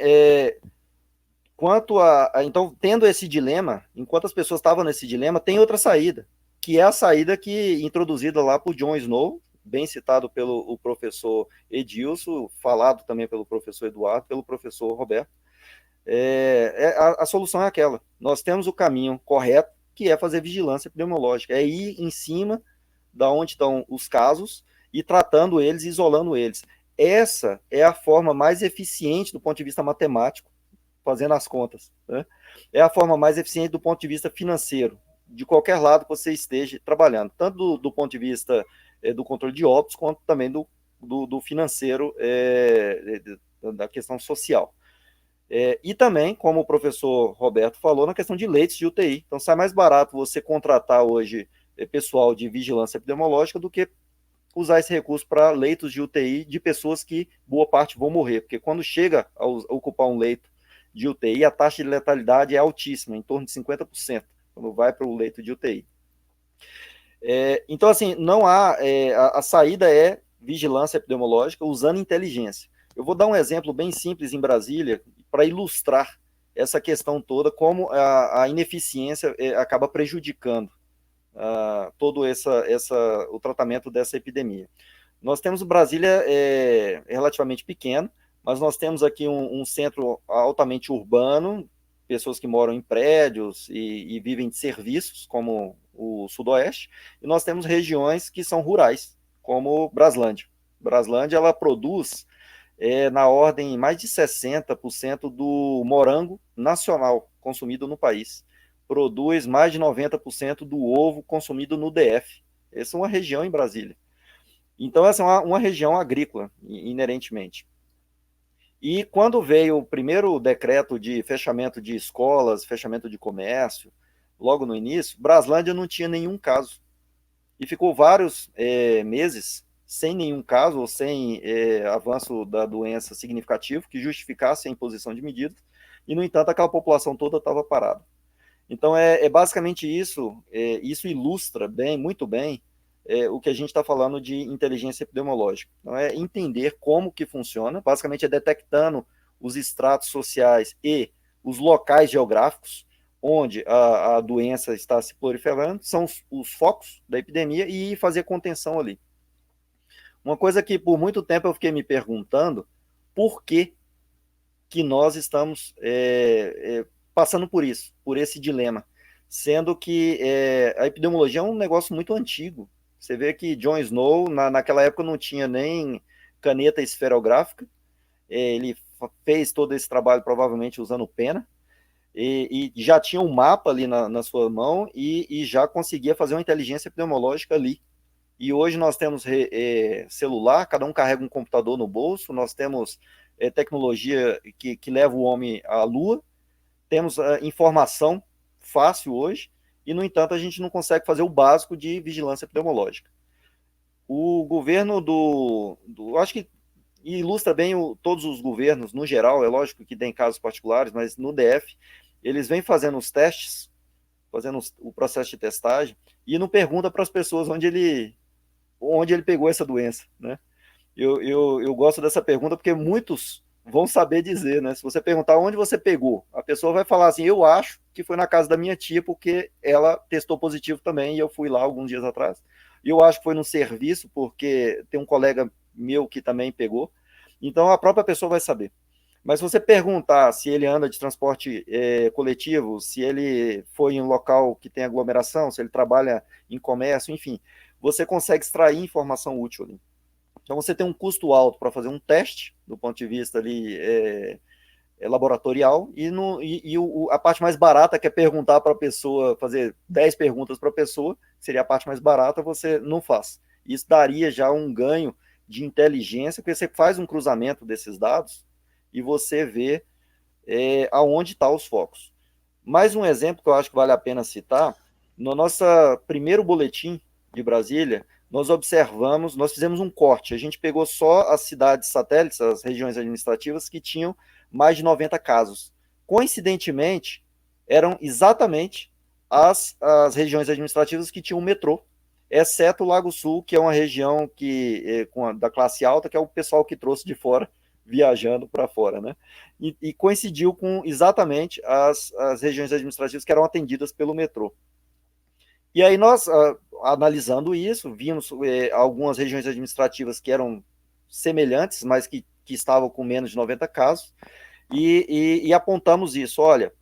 então, tendo esse dilema, enquanto as pessoas estavam nesse dilema, tem outra saída, que é a saída introduzida lá por John Snow, bem citado pelo professor Edilson, falado também pelo professor Eduardo, pelo professor Roberto. A solução é aquela. Nós temos o caminho correto, que é fazer vigilância epidemiológica, é ir em cima da onde estão os casos e tratando eles, isolando eles. Essa é a forma mais eficiente do ponto de vista matemático, fazendo as contas, né? É a forma mais eficiente do ponto de vista financeiro, de qualquer lado que você esteja trabalhando, tanto do ponto de vista do controle de óbitos, quanto também do financeiro, da questão social. E também, como o professor Roberto falou, na questão de leitos de UTI. Então, sai mais barato você contratar hoje pessoal de vigilância epidemiológica do que usar esse recurso para leitos de UTI de pessoas que, boa parte, vão morrer. Porque quando chega a ocupar um leito de UTI, a taxa de letalidade é altíssima, em torno de 50%, quando vai para o leito de UTI. Então, assim, não há... a saída é vigilância epidemiológica usando inteligência. Eu vou dar um exemplo bem simples em Brasília, para ilustrar essa questão toda, como a ineficiência acaba prejudicando todo o tratamento dessa epidemia. Nós temos Brasília relativamente pequeno, mas nós temos aqui um centro altamente urbano, pessoas que moram em prédios e vivem de serviços, como o Sudoeste, e nós temos regiões que são rurais, como Braslândia. Braslândia, ela produz na ordem mais de 60% do morango nacional consumido no país. Produz mais de 90% do ovo consumido no DF. Essa é uma região em Brasília. Então, essa é uma região agrícola, inerentemente. E quando veio o primeiro decreto de fechamento de escolas, fechamento de comércio, logo no início, Braslândia não tinha nenhum caso. E ficou vários meses sem nenhum caso, ou sem avanço da doença significativo, que justificasse a imposição de medidas, e, no entanto, aquela população toda estava parada. Então, basicamente isso, isso ilustra muito bem, o que a gente está falando de inteligência epidemiológica. Então, é entender como que funciona, basicamente é detectando os estratos sociais e os locais geográficos onde a doença está se proliferando, são os focos da epidemia, e fazer contenção ali. Uma coisa que por muito tempo eu fiquei me perguntando, por que nós estamos passando por isso, por esse dilema, sendo que a epidemiologia é um negócio muito antigo. Você vê que John Snow, naquela época, não tinha nem caneta esferográfica, ele fez todo esse trabalho provavelmente usando pena, e já tinha um mapa ali na sua mão, e já conseguia fazer uma inteligência epidemiológica ali. E hoje nós temos celular, cada um carrega um computador no bolso, nós temos tecnologia que leva o homem à lua, temos informação fácil hoje, e, no entanto, a gente não consegue fazer o básico de vigilância epidemiológica. O governo acho que ilustra bem todos os governos, no geral, é lógico que tem casos particulares, mas no DF, eles vêm fazendo os testes, fazendo o processo de testagem, e não pergunta para as pessoas onde ele pegou essa doença, né? Eu gosto dessa pergunta porque muitos vão saber dizer, né? Se você perguntar onde você pegou, a pessoa vai falar assim, eu acho que foi na casa da minha tia, porque ela testou positivo também, e eu fui lá alguns dias atrás. Eu acho que foi no serviço, porque tem um colega meu que também pegou. Então, a própria pessoa vai saber. Mas se você perguntar se ele anda de transporte coletivo, se ele foi em um local que tem aglomeração, se ele trabalha em comércio, enfim, você consegue extrair informação útil ali. Então, você tem um custo alto para fazer um teste, do ponto de vista ali, laboratorial, a parte mais barata, que é perguntar para a pessoa, fazer 10 perguntas para a pessoa, seria a parte mais barata, você não faz. Isso daria já um ganho de inteligência, porque você faz um cruzamento desses dados e você vê aonde estão os focos. Mais um exemplo que eu acho que vale a pena citar, no nosso primeiro boletim de Brasília, nós fizemos um corte, a gente pegou só as cidades satélites, as regiões administrativas que tinham mais de 90 casos. Coincidentemente, eram exatamente as regiões administrativas que tinham metrô, exceto o Lago Sul, que é uma região da classe alta, que é o pessoal que trouxe de fora, viajando para fora, né? E coincidiu com exatamente as regiões administrativas que eram atendidas pelo metrô. E aí nós, analisando isso, vimos algumas regiões administrativas que eram semelhantes, mas que estavam com menos de 90 casos, e apontamos isso, olha,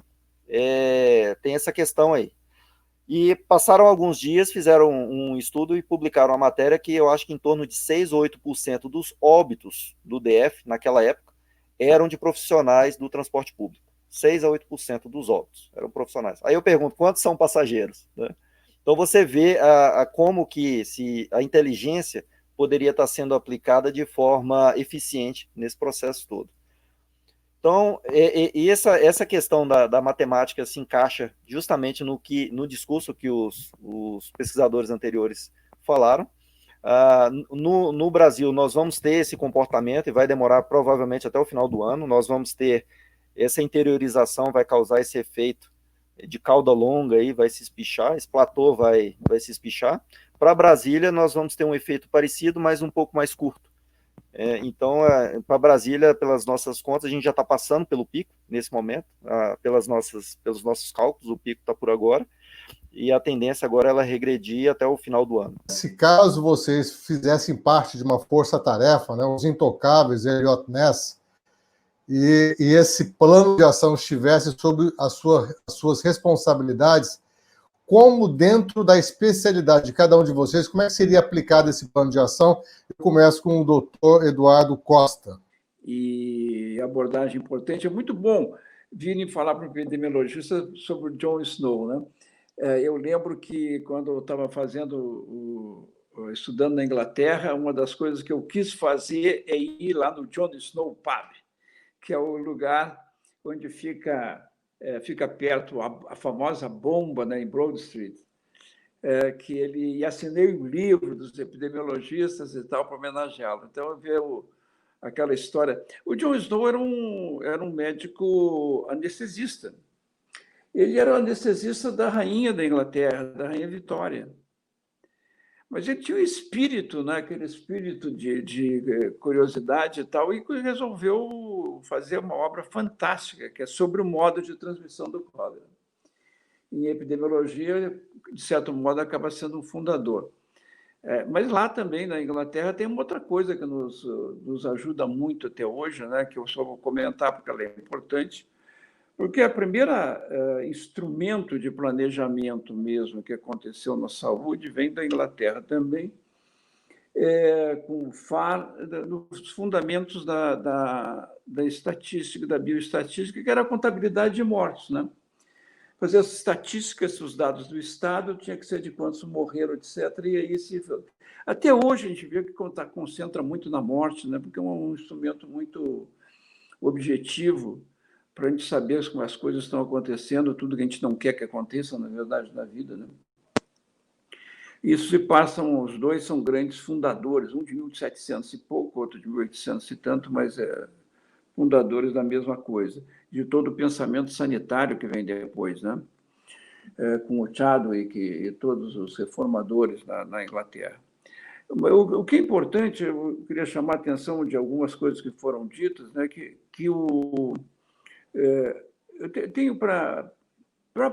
tem essa questão aí. E passaram alguns dias, fizeram um estudo e publicaram uma matéria que eu acho que em torno de 6 ou 8% dos óbitos do DF, naquela época, eram de profissionais do transporte público. 6 a 8% dos óbitos eram profissionais. Aí eu pergunto, quantos são passageiros, né? Então você vê como que a inteligência poderia estar sendo aplicada de forma eficiente nesse processo todo. Então, essa questão da matemática se encaixa justamente no discurso que os pesquisadores anteriores falaram. No Brasil, nós vamos ter esse comportamento e vai demorar provavelmente até o final do ano. Nós vamos ter essa interiorização, vai causar esse efeito de cauda longa, aí vai se espichar, esse platô vai se espichar. Para Brasília, nós vamos ter um efeito parecido, mas um pouco mais curto. Então, para Brasília, pelas nossas contas, a gente já está passando pelo pico nesse momento, pelos nossos cálculos, o pico está por agora, e a tendência agora é ela regredir até o final do ano. Se caso vocês fizessem parte de uma força-tarefa, né, os intocáveis, Elliot Ness, e esse plano de ação estivesse sob as suas responsabilidades, como dentro da especialidade de cada um de vocês, como é que seria aplicado esse plano de ação? Eu começo com o doutor Eduardo Costa. E abordagem importante. É muito bom virem falar para o epidemiologista sobre o John Snow, né? Eu lembro que quando eu estava estudando na Inglaterra, uma das coisas que eu quis fazer é ir lá no John Snow Pub, que é o lugar onde fica perto a famosa bomba, né, em Broad Street, e assinei um livro dos epidemiologistas e tal para homenageá-lo. Então, eu vi aquela história. O John Snow era um médico anestesista. Ele era o anestesista da rainha da Inglaterra, da rainha Vitória. Mas ele tinha um espírito, né? Aquele espírito de curiosidade e tal, e resolveu fazer uma obra fantástica, que é sobre o modo de transmissão do cólera. Em epidemiologia, de certo modo, acaba sendo um fundador. Mas lá também, na Inglaterra, tem uma outra coisa que nos ajuda muito até hoje, né? Que eu só vou comentar porque ela é importante, porque o primeiro instrumento de planejamento mesmo que aconteceu na saúde vem da Inglaterra também, com os fundamentos da estatística, da bioestatística, que era a contabilidade de mortes, né? Fazer as estatísticas, os dados do Estado, tinha que ser de quantos morreram, etc. E aí, até hoje, a gente vê que concentra muito na morte, né? Porque é um instrumento muito objetivo para a gente saber como as coisas estão acontecendo, tudo que a gente não quer que aconteça, na verdade, na vida, né? Isso se passam, os dois são grandes fundadores, um de 1700 e pouco, outro de 1800 e tanto, mas fundadores da mesma coisa, de todo o pensamento sanitário que vem depois, né? Com o Chadwick e todos os reformadores na Inglaterra. O que é importante, eu queria chamar a atenção de algumas coisas que foram ditas, né? Eu tenho para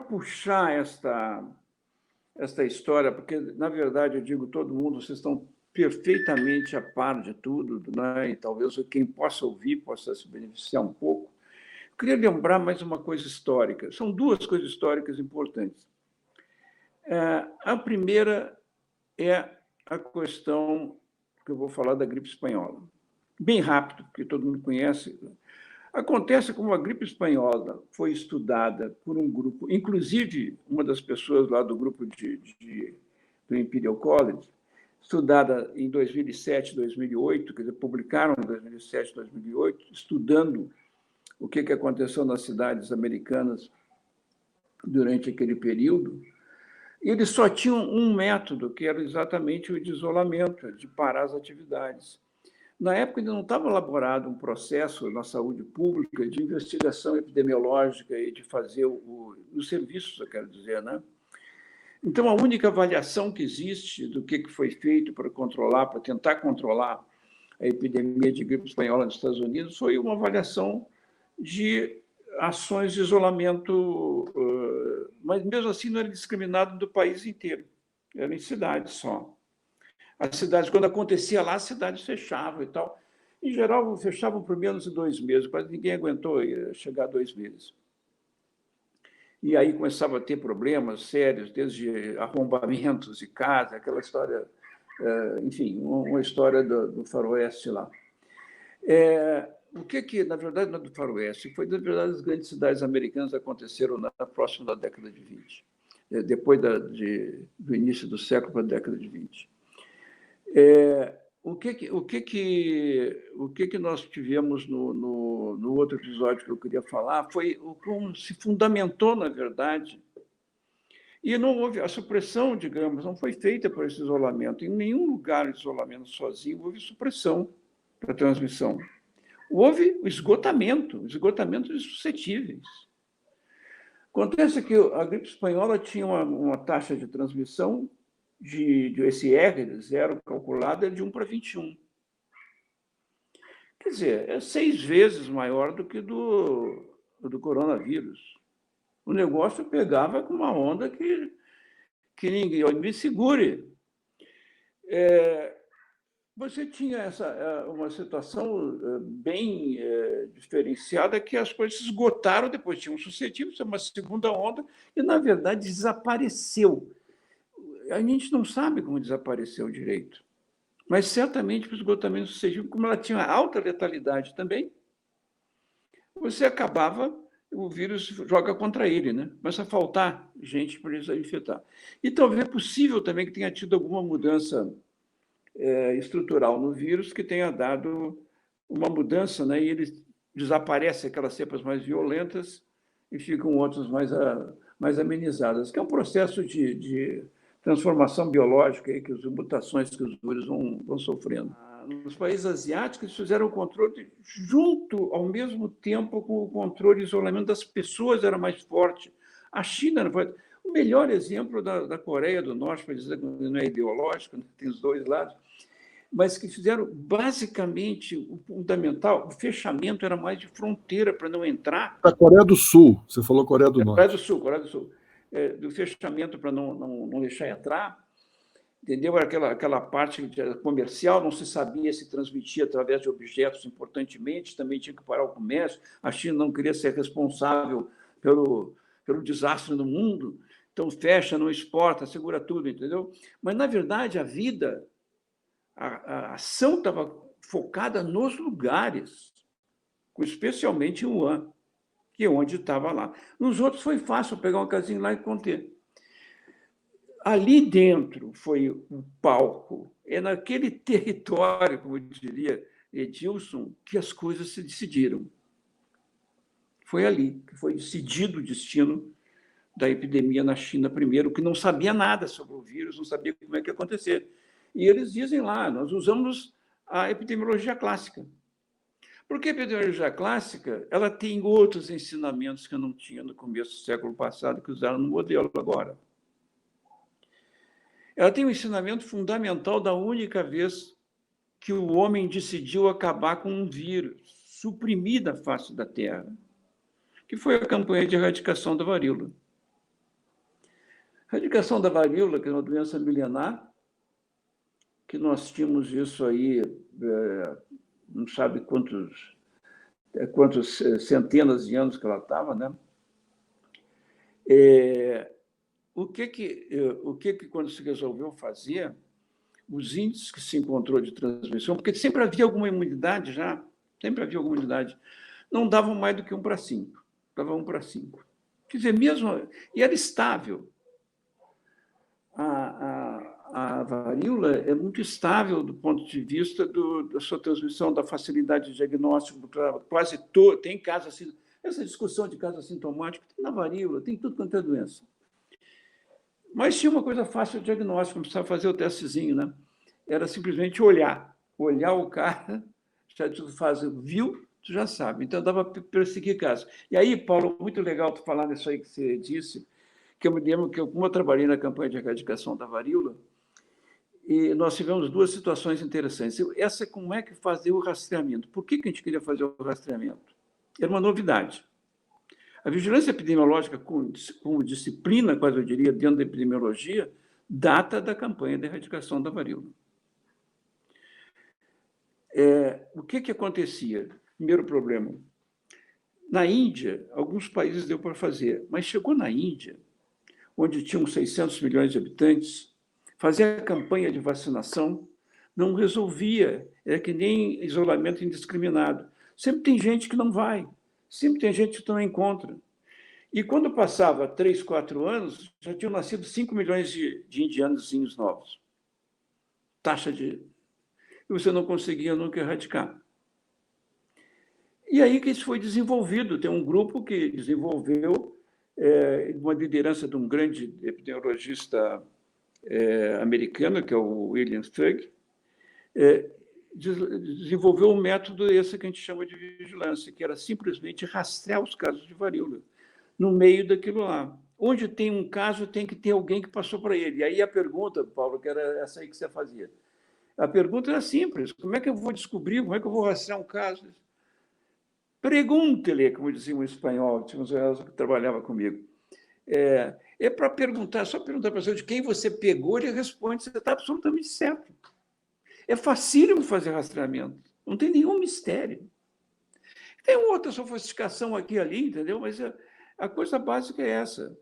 puxar esta história, porque, na verdade, eu digo todo mundo, vocês estão perfeitamente a par de tudo, né? E talvez quem possa ouvir possa se beneficiar um pouco. Queria lembrar mais uma coisa histórica. São duas coisas históricas importantes. A primeira é a questão que eu vou falar da gripe espanhola. Bem rápido, porque todo mundo conhece. Acontece como a gripe espanhola foi estudada por um grupo, inclusive uma das pessoas lá do grupo do Imperial College, estudada em 2007, 2008, quer dizer, publicaram em 2007, 2008, estudando o que aconteceu nas cidades americanas durante aquele período. E eles só tinham um método, que era exatamente o de isolamento, de parar as atividades. Na época, ainda não estava elaborado um processo na saúde pública de investigação epidemiológica e de fazer os serviços, eu quero dizer, né? Então, a única avaliação que existe do que foi feito para controlar, para tentar controlar a epidemia de gripe espanhola nos Estados Unidos, foi uma avaliação de ações de isolamento, mas mesmo assim não era discriminado do país inteiro, era em cidades só. As cidades, quando acontecia lá, as cidades fechavam e tal. Em geral, fechavam por menos de 2 meses, quase ninguém aguentou chegar a 2 meses. E aí começava a ter problemas sérios, desde arrombamentos de casa, aquela história, enfim, uma história do faroeste lá. O que, na verdade, não é do faroeste, foi, na verdade, as grandes cidades americanas aconteceram próximo da década de 20, depois do início do século para a década de 20. O que nós tivemos no outro episódio que eu queria falar foi como se fundamentou, na verdade, e não houve a supressão, digamos, não foi feita por esse isolamento. Em nenhum lugar de isolamento sozinho houve supressão da transmissão. Houve o esgotamento de suscetíveis. Acontece que a gripe espanhola tinha uma taxa de transmissão de esse R, zero calculada, de 1 para 21. Quer dizer, é 6 vezes maior do que do coronavírus. O negócio pegava com uma onda que ninguém... Me segure. Você tinha uma situação bem diferenciada, que as coisas se esgotaram, depois tinham suscetíveis, uma segunda onda, e, na verdade, desapareceu. A gente não sabe como desapareceu direito, mas certamente para o esgotamento suscetível, como ela tinha alta letalidade também, você acabava, o vírus joga contra ele, né? Começa a faltar gente para ele infectar. E talvez é possível também que tenha tido alguma mudança estrutural no vírus que tenha dado uma mudança, né? E ele desaparece, aquelas cepas mais violentas, e ficam outras mais amenizadas, que é um processo de transformação biológica, aí, que as mutações que os vírus vão sofrendo. Nos países asiáticos, eles fizeram o controle junto, ao mesmo tempo, com o controle e isolamento das pessoas era mais forte. A China era forte. O melhor exemplo da Coreia do Norte, para dizer que não é ideológico, tem os dois lados, mas que fizeram, basicamente, o fundamental, o fechamento era mais de fronteira para não entrar. A Coreia do Sul, você falou Coreia do Norte. Coreia do Sul. Do fechamento para não deixar entrar, entendeu? Era aquela parte comercial, não se sabia se transmitia através de objetos importantemente, também tinha que parar o comércio, a China não queria ser responsável pelo desastre no mundo, então fecha, não exporta, segura tudo, entendeu? Mas, na verdade, a vida, a ação estava focada nos lugares, especialmente em Wuhan, que é onde estava lá. Nos outros foi fácil pegar uma casinha lá e conter. Ali dentro foi o palco, é naquele território, como diria Edilson, que as coisas se decidiram. Foi ali que foi decidido o destino da epidemia na China primeiro, que não sabia nada sobre o vírus, não sabia como é que ia acontecer. E eles dizem lá, nós usamos a epidemiologia clássica. Porque a epidemiologia clássica ela tem outros ensinamentos que eu não tinha no começo do século passado, que usaram no modelo agora. Ela tem um ensinamento fundamental da única vez que o homem decidiu acabar com um vírus, suprimir da face da Terra, que foi a campanha de erradicação da varíola. A erradicação da varíola, que é uma doença milenar, que nós tínhamos isso aí, não sabe quantos quantos centenas de anos que ela estava, né? O que quando se resolveu fazer, os índices que se encontrou de transmissão, porque sempre havia alguma imunidade já, sempre havia alguma imunidade, não davam mais do que 1 para 5, dava 1 para 5. Quer dizer, mesmo, e era estável. A varíola é muito estável do ponto de vista da sua transmissão, da facilidade de diagnóstico, quase todo, tem casos assim, essa discussão de casos assintomáticos, tem na varíola, tem tudo quanto é doença. Mas tinha uma coisa fácil de diagnóstico, não precisava fazer o testezinho, né? Era simplesmente olhar o cara, já tu viu, tu já sabe. Então, dava para perseguir casos. E aí, Paulo, muito legal tu falar nisso aí que você disse, que eu me lembro que, como eu trabalhei na campanha de erradicação da varíola, e nós tivemos 2 situações interessantes. Essa é como é que fazer o rastreamento. Por que a gente queria fazer o rastreamento? Era uma novidade. A vigilância epidemiológica, com disciplina, quase eu diria, dentro da epidemiologia, data da campanha de erradicação da varíola. O que acontecia? Primeiro problema. Na Índia, alguns países deu para fazer, mas chegou na Índia, onde tinham 600 milhões de habitantes, fazer a campanha de vacinação não resolvia, era que nem isolamento indiscriminado. Sempre tem gente que não vai, sempre tem gente que tu não encontra. E quando passava 3, 4 anos, já tinham nascido 5 milhões de indianozinhos novos. Taxa de... E você não conseguia nunca erradicar. E aí que isso foi desenvolvido. Tem um grupo que desenvolveu, uma liderança de um grande epidemiologista americano, que é o William Stugg, desenvolveu um método esse que a gente chama de vigilância, que era simplesmente rastrear os casos de varíola no meio daquilo lá. Onde tem um caso, tem que ter alguém que passou para ele. E aí a pergunta, Paulo, que era essa aí que você fazia, a pergunta era simples: como é que eu vou descobrir, como é que eu vou rastrear um caso? Pergunte-lhe, como dizia um espanhol, tinha um que trabalhava comigo. É para perguntar, só perguntar para a pessoa de quem você pegou, ele responde, você está absolutamente certo. É facílimo fazer rastreamento, não tem nenhum mistério. Tem outra sofisticação aqui e ali, entendeu? Mas a coisa básica é essa.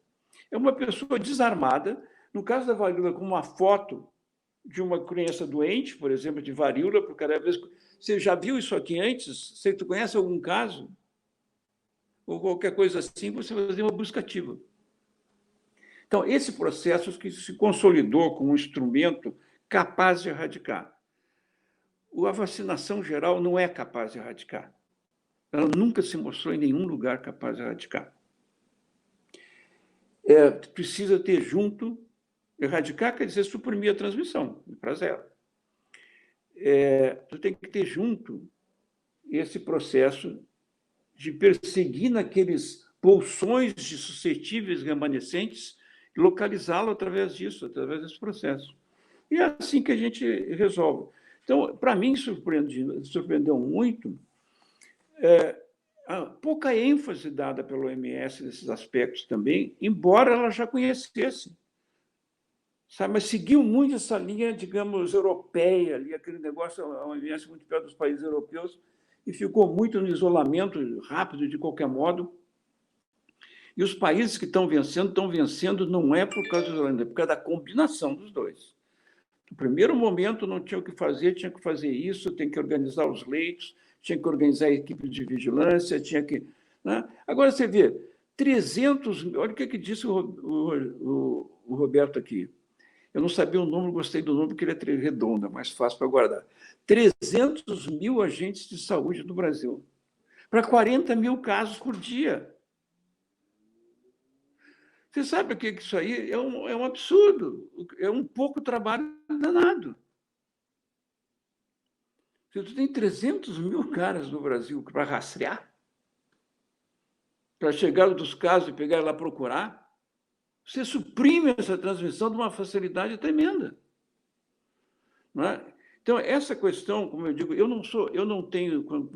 É uma pessoa desarmada, no caso da varíola, com uma foto de uma criança doente, por exemplo, de varíola, porque cada vez... Você já viu isso aqui antes? Você conhece algum caso? Ou qualquer coisa assim, você vai fazer uma busca ativa. Então, esse processo que se consolidou como um instrumento capaz de erradicar. A vacinação geral não é capaz de erradicar. Ela nunca se mostrou em nenhum lugar capaz de erradicar. Precisa ter junto... Erradicar quer dizer suprimir a transmissão, para zero. Tu tem que ter junto esse processo de perseguir naqueles bolsões de suscetíveis remanescentes e localizá-lo através disso, através desse processo. E é assim que a gente resolve. Então, para mim, surpreendeu muito a pouca ênfase dada pela OMS nesses aspectos também, embora ela já conhecesse. Sabe, mas seguiu muito essa linha, digamos, europeia, ali, aquele negócio, a OMS muito perto dos países europeus, e ficou muito no isolamento rápido, de qualquer modo. E os países que estão vencendo não é por causa do isolamento, é por causa da combinação dos dois. No primeiro momento, não tinha o que fazer, tinha que fazer isso, tem que organizar os leitos, tinha que organizar a equipe de vigilância, tinha que... Né? Agora, você vê, 300... Olha o que disse o Roberto aqui. Eu não sabia o número, gostei do número, porque ele é redondo, é mais fácil para guardar. 300 mil agentes de saúde no Brasil, para 40 mil casos por dia. Você sabe o que isso aí é um absurdo, é um pouco trabalho danado. Se tu tem 300 mil caras no Brasil para rastrear, para chegar dos casos e pegar e lá procurar, você suprime essa transmissão de uma facilidade tremenda. Não é? Então, essa questão, como eu digo, eu não tenho como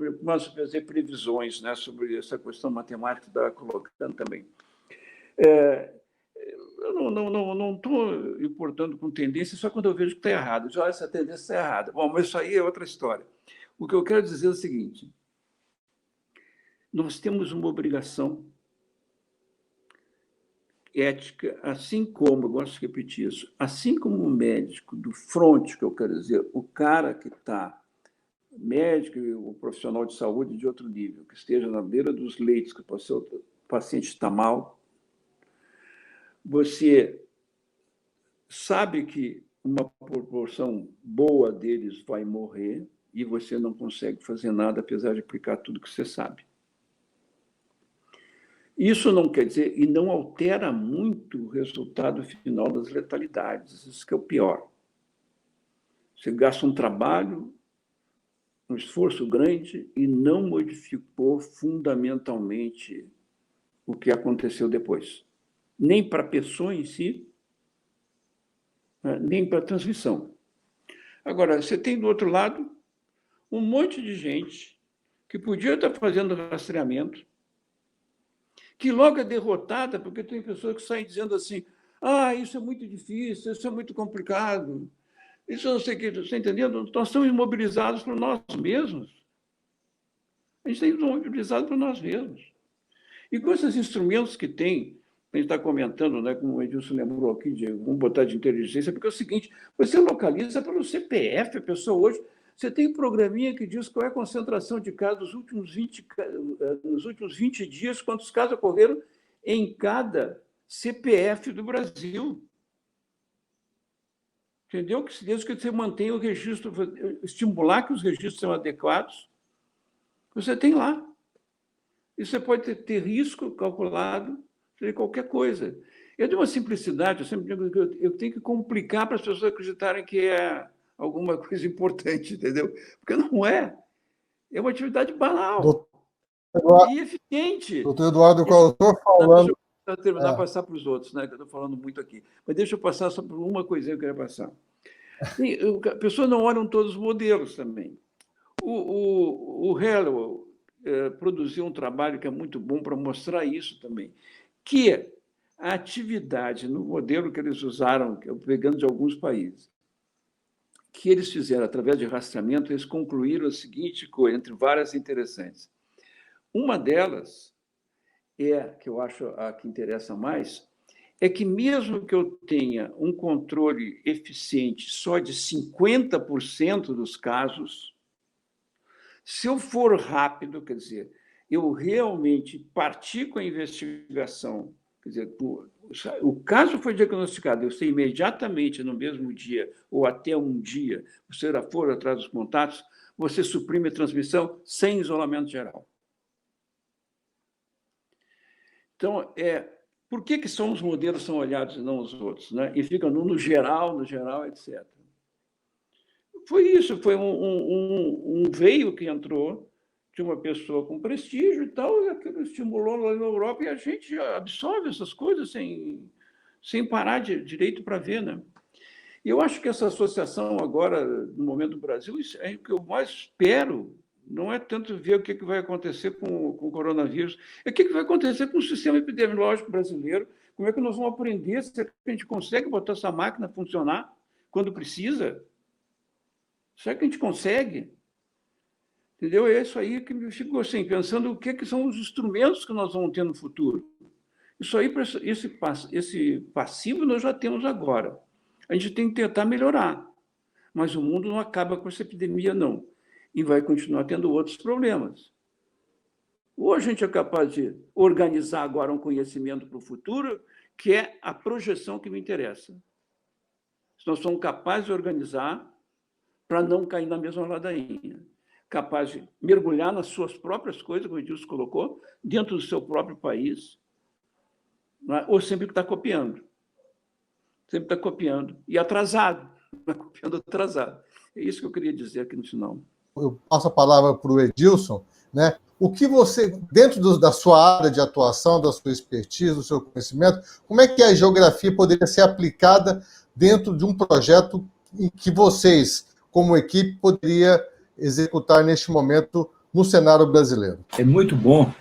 fazer previsões, né, sobre essa questão matemática que está colocando também. Eu não estou importando com tendência só quando eu vejo que está errado. Já essa tendência está errada. Bom, mas isso aí é outra história. O que eu quero dizer é o seguinte: nós temos uma obrigação ética, assim como, eu gosto de repetir isso, assim como o médico do front, que eu quero dizer, o cara que está, médico e o profissional de saúde de outro nível, que esteja na beira dos leitos, que o paciente está mal, você sabe que uma proporção boa deles vai morrer e você não consegue fazer nada, apesar de aplicar tudo que você sabe. Isso não quer dizer, e não altera muito o resultado final das letalidades. Isso que é o pior. Você gasta um trabalho, um esforço grande e não modificou fundamentalmente o que aconteceu depois. Nem para a pessoa em si, nem para a transmissão. Agora, você tem do outro lado um monte de gente que podia estar fazendo rastreamento, que logo é derrotada, porque tem pessoas que saem dizendo assim: isso é muito difícil, isso é muito complicado, isso eu não sei o que, você está entendendo? Nós estamos imobilizados por nós mesmos. A gente está imobilizado por nós mesmos. E com esses instrumentos que tem, a gente está comentando, né, como o Edilson lembrou aqui, vamos botar de inteligência, porque é o seguinte, você localiza pelo CPF, a pessoa hoje, você tem um programinha que diz qual é a concentração de casos nos últimos 20 dias, quantos casos ocorreram em cada CPF do Brasil. Entendeu? Que desde que você mantenha o registro, estimular que os registros sejam adequados, você tem lá. E você pode ter risco calculado de qualquer coisa. Eu tenho uma simplicidade, eu sempre digo que eu tenho que complicar para as pessoas acreditarem que é alguma coisa importante, entendeu? Porque não é. É uma atividade banal e eficiente. Doutor Eduardo, qual eu estou falando... Deixa eu terminar e passar para os outros, né? Que eu estou falando muito aqui. Mas deixa eu passar só por uma coisinha que eu queria passar. As pessoas não olham todos os modelos também. O Hallowell produziu um trabalho que é muito bom para mostrar isso também, que a atividade no modelo que eles usaram, pegando de alguns países, que eles fizeram através de rastreamento, eles concluíram a seguinte coisa, entre várias interessantes. Uma delas, que eu acho a que interessa mais, é que mesmo que eu tenha um controle eficiente só de 50% dos casos, se eu for rápido, quer dizer, eu realmente partir com a investigação, quer dizer, o caso foi diagnosticado, eu sei imediatamente no mesmo dia ou até um dia, você for atrás dos contatos, você suprime a transmissão sem isolamento geral. Então, por que só os modelos são olhados e não os outros, né? E fica no geral, etc. Foi isso, foi um veio que entrou de uma pessoa com prestígio e tal, e aquilo estimulou lá na Europa, e a gente absorve essas coisas sem parar direito para ver, né? E eu acho que essa associação agora, no momento do Brasil, é o que eu mais espero, não é tanto ver o que vai acontecer com o coronavírus, é o que vai acontecer com o sistema epidemiológico brasileiro, como é que nós vamos aprender se a gente consegue botar essa máquina a funcionar quando precisa. Será que a gente consegue? Entendeu? É isso aí que me ficou assim, pensando o que são os instrumentos que nós vamos ter no futuro. Isso aí, esse passivo nós já temos agora. A gente tem que tentar melhorar. Mas o mundo não acaba com essa epidemia, não. E vai continuar tendo outros problemas. Ou a gente é capaz de organizar agora um conhecimento para o futuro, que é a projeção que me interessa. Se nós somos capazes de organizar para não cair na mesma ladainha. Capaz de mergulhar nas suas próprias coisas, como o Edilson colocou, dentro do seu próprio país, não é? Ou sempre que está copiando. Sempre está copiando. E atrasado. Está copiando atrasado. É isso que eu queria dizer aqui no final. Eu passo a palavra para o Edilson, né? O que você, dentro da sua área de atuação, da sua expertise, do seu conhecimento, como é que a geografia poderia ser aplicada dentro de um projeto em que vocês, como equipe, poderia executar neste momento no cenário brasileiro? É muito bom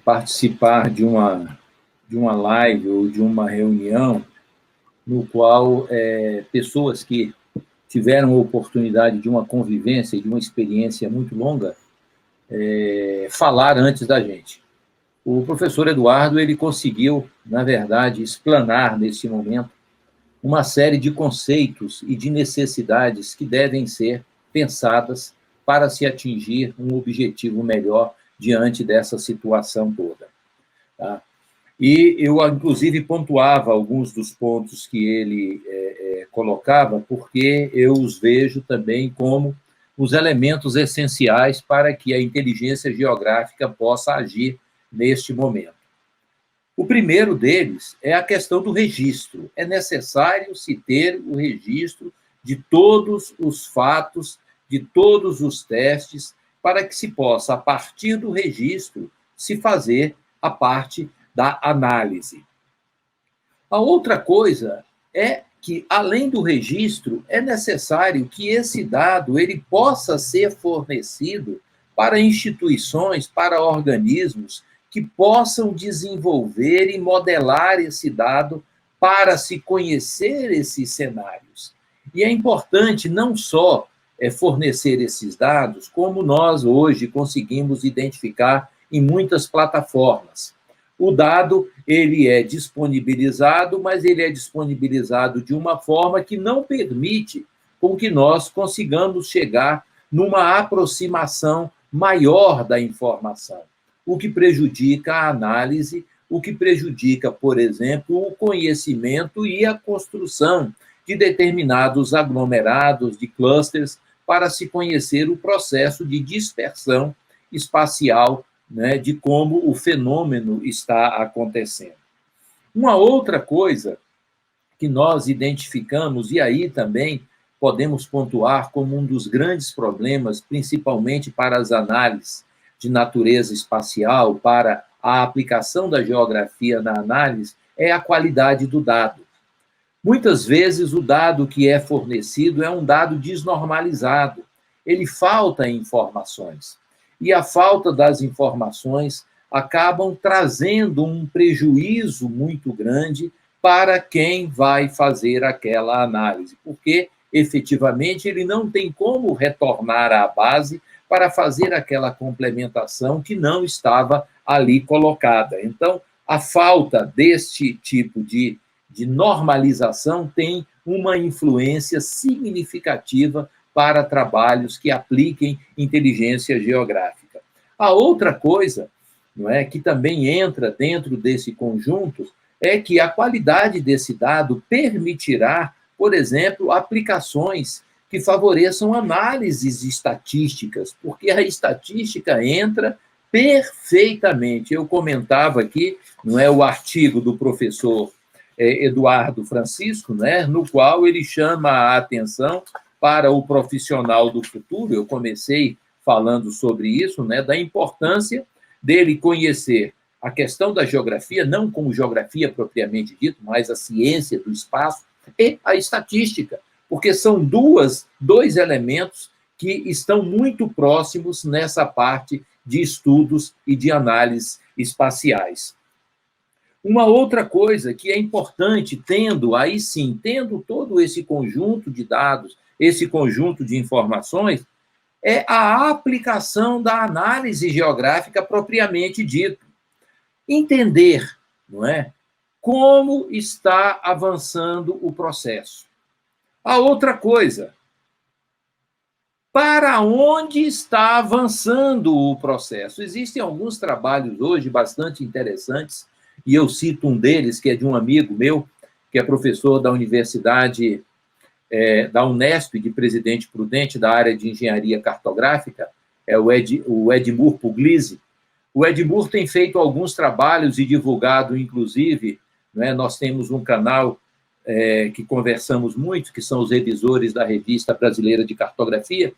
participar de uma live ou de uma reunião no qual pessoas que tiveram a oportunidade de uma convivência e de uma experiência muito longa falar antes da gente. O professor Eduardo, ele conseguiu, na verdade, explanar nesse momento uma série de conceitos e de necessidades que devem ser pensadas para se atingir um objetivo melhor diante dessa situação toda. Tá? E eu, inclusive, pontuava alguns dos pontos que ele colocava, porque eu os vejo também como os elementos essenciais para que a inteligência geográfica possa agir neste momento. O primeiro deles é a questão do registro. É necessário se ter o registro de todos os fatos, de todos os testes, para que se possa, a partir do registro, se fazer a parte da análise. A outra coisa é que, além do registro, é necessário que esse dado ele possa ser fornecido para instituições, para organismos que possam desenvolver e modelar esse dado para se conhecer esses cenários. E é importante não só fornecer esses dados, como nós hoje conseguimos identificar em muitas plataformas. O dado, ele é disponibilizado, mas ele é disponibilizado de uma forma que não permite com que nós consigamos chegar numa aproximação maior da informação, o que prejudica a análise, o que prejudica, por exemplo, o conhecimento e a construção de determinados aglomerados, de clusters, para se conhecer o processo de dispersão espacial, né, de como o fenômeno está acontecendo. Uma outra coisa que nós identificamos, e aí também podemos pontuar como um dos grandes problemas, principalmente para as análises de natureza espacial, para a aplicação da geografia na análise, é a qualidade do dado. Muitas vezes o dado que é fornecido é um dado desnormalizado, ele falta informações. E a falta das informações acabam trazendo um prejuízo muito grande para quem vai fazer aquela análise, porque, efetivamente, ele não tem como retornar à base para fazer aquela complementação que não estava ali colocada. Então, a falta deste tipo de normalização tem uma influência significativa para trabalhos que apliquem inteligência geográfica. A outra coisa, não é, que também entra dentro desse conjunto é que a qualidade desse dado permitirá, por exemplo, aplicações que favoreçam análises estatísticas, porque a estatística entra perfeitamente. Eu comentava aqui, não é, o artigo do professor Eduardo Francisco, né, no qual ele chama a atenção para o profissional do futuro. Eu comecei falando sobre isso, né, da importância dele conhecer a questão da geografia, não como geografia propriamente dito, mas a ciência do espaço e a estatística, porque são dois elementos que estão muito próximos nessa parte de estudos e de análises espaciais. Uma outra coisa que é importante, tendo todo esse conjunto de dados, esse conjunto de informações, é a aplicação da análise geográfica propriamente dito. Entender, não é, como está avançando o processo. A outra coisa, para onde está avançando o processo? Existem alguns trabalhos hoje bastante interessantes, e eu cito um deles, que é de um amigo meu, que é professor da Universidade da Unesp, de Presidente Prudente, da área de engenharia cartográfica, é o Edmur Puglisi. O Edmur tem feito alguns trabalhos e divulgado, inclusive, né, nós temos um canal que conversamos muito, que são os revisores da Revista Brasileira de Cartografia,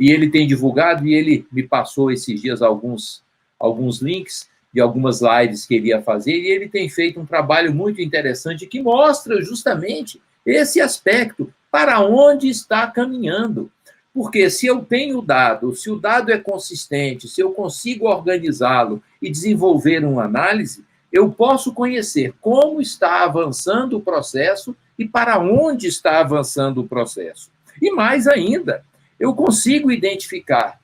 e ele tem divulgado, e ele me passou esses dias alguns links de algumas lives que ele ia fazer, e ele tem feito um trabalho muito interessante que mostra justamente esse aspecto, para onde está caminhando. Porque se eu tenho dado, se o dado é consistente, se eu consigo organizá-lo e desenvolver uma análise, eu posso conhecer como está avançando o processo e para onde está avançando o processo. E mais ainda, eu consigo identificar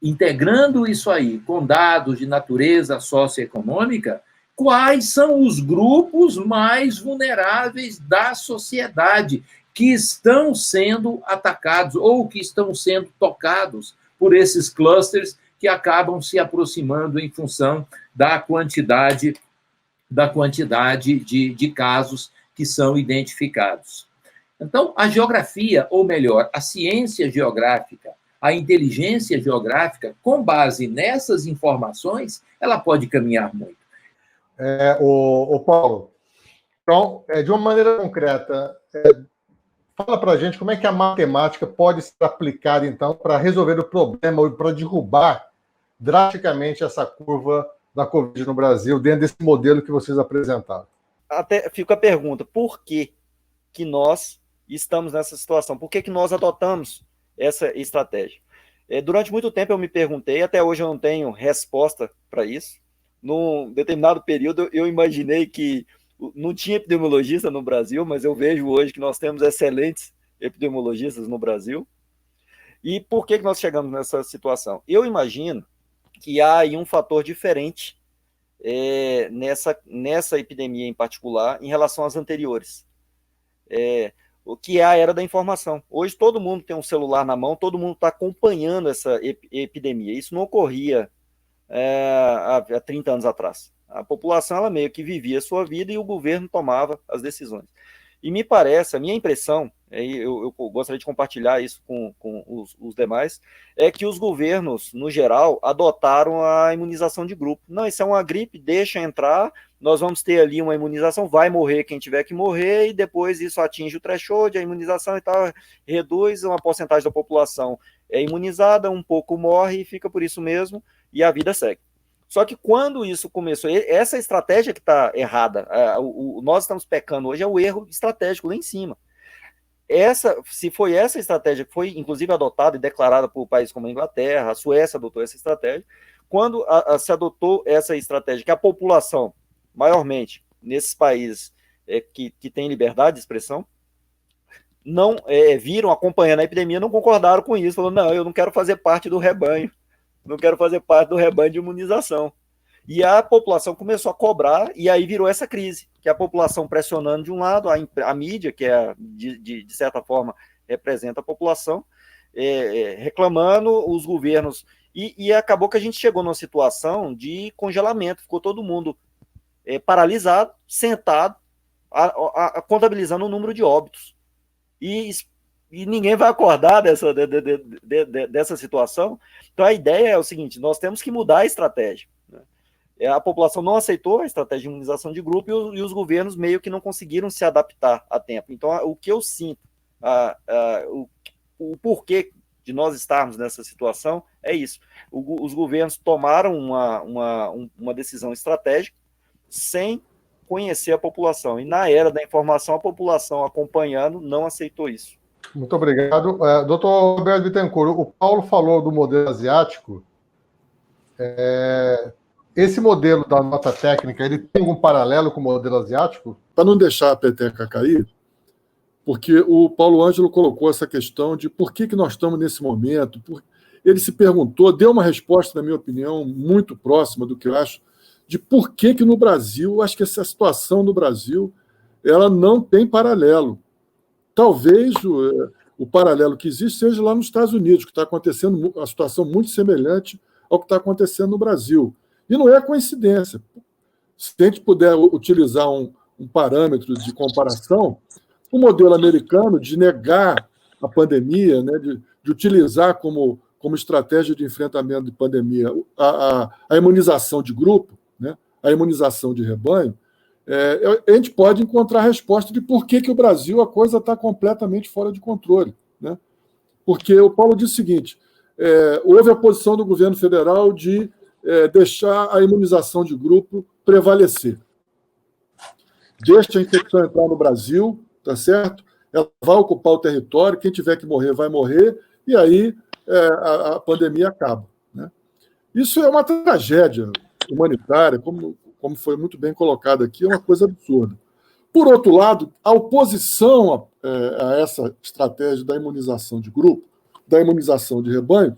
integrando isso aí com dados de natureza socioeconômica, quais são os grupos mais vulneráveis da sociedade que estão sendo atacados ou que estão sendo tocados por esses clusters que acabam se aproximando em função da quantidade de casos que são identificados. Então, a geografia, ou melhor, a ciência geográfica, a inteligência geográfica, com base nessas informações, ela pode caminhar muito. O Paulo, então, de uma maneira concreta, fala para a gente como é que a matemática pode ser aplicada, então, para resolver o problema ou para derrubar drasticamente essa curva da Covid no Brasil, dentro desse modelo que vocês apresentaram. Até fica a pergunta, por que nós estamos nessa situação? Por que nós adotamos essa estratégia? Durante muito tempo eu me perguntei, até hoje eu não tenho resposta para isso. Num determinado período eu imaginei que não tinha epidemiologista no Brasil, mas eu vejo hoje que nós temos excelentes epidemiologistas no Brasil. E por que nós chegamos nessa situação? Eu imagino que há aí um fator diferente nessa epidemia em particular em relação às anteriores, o que é a era da informação. Hoje todo mundo tem um celular na mão, todo mundo está acompanhando essa epidemia. Isso não ocorria há 30 anos atrás. A população ela meio que vivia a sua vida e o governo tomava as decisões. E me parece, a minha impressão, eu gostaria de compartilhar isso com os demais, é que os governos, no geral, adotaram a imunização de grupo. Não, isso é uma gripe, deixa entrar, nós vamos ter ali uma imunização, vai morrer quem tiver que morrer, e depois isso atinge o threshold, a imunização e tal, reduz uma porcentagem da população imunizada, um pouco morre e fica por isso mesmo, e a vida segue. Só que quando isso começou, essa estratégia que está errada, nós estamos pecando hoje, é o erro estratégico lá em cima. Se foi essa estratégia que foi, inclusive, adotada e declarada por países como a Inglaterra, a Suécia adotou essa estratégia, quando se adotou essa estratégia, que a população, maiormente, nesses países que têm liberdade de expressão, não viram, acompanhando a epidemia, não concordaram com isso, falaram, não, eu não quero fazer parte do rebanho, não quero fazer parte do rebanho de imunização. E a população começou a cobrar, e aí virou essa crise, que a população pressionando de um lado, a mídia, que de certa forma representa a população, reclamando, os governos, e acabou que a gente chegou numa situação de congelamento, ficou todo mundo paralisado, sentado, contabilizando o número de óbitos. E ninguém vai acordar dessa situação. Então, a ideia é o seguinte, nós temos que mudar a estratégia. Né? A população não aceitou a estratégia de imunização de grupo e os governos meio que não conseguiram se adaptar a tempo. Então, o que eu sinto, o porquê de nós estarmos nessa situação é isso. Os governos tomaram uma decisão estratégica sem conhecer a população. E na era da informação, a população acompanhando não aceitou isso. Muito obrigado. Doutor Roberto Bittencourt, o Paulo falou do modelo asiático. Esse modelo da nota técnica, ele tem algum paralelo com o modelo asiático? Para não deixar a peteca cair, porque o Paulo Ângelo colocou essa questão de por que nós estamos nesse momento. Ele se perguntou, deu uma resposta, na minha opinião, muito próxima do que eu acho, de por que no Brasil, acho que essa situação no Brasil, ela não tem paralelo. Talvez o paralelo que existe seja lá nos Estados Unidos, que está acontecendo uma situação muito semelhante ao que está acontecendo no Brasil. E não é coincidência. Se a gente puder utilizar um parâmetro de comparação, o modelo americano de negar a pandemia, né, de utilizar como estratégia de enfrentamento de pandemia a imunização de grupo, né, a imunização de rebanho, a gente pode encontrar a resposta de por que o Brasil, a coisa está completamente fora de controle. Né? Porque o Paulo disse o seguinte, houve a posição do governo federal de deixar a imunização de grupo prevalecer. Deixa a infecção entrar no Brasil, tá certo? Ela vai ocupar o território, quem tiver que morrer vai morrer, e aí a pandemia acaba. Né? Isso é uma tragédia humanitária, como foi muito bem colocado aqui, é uma coisa absurda. Por outro lado, a oposição a essa estratégia da imunização de grupo, da imunização de rebanho,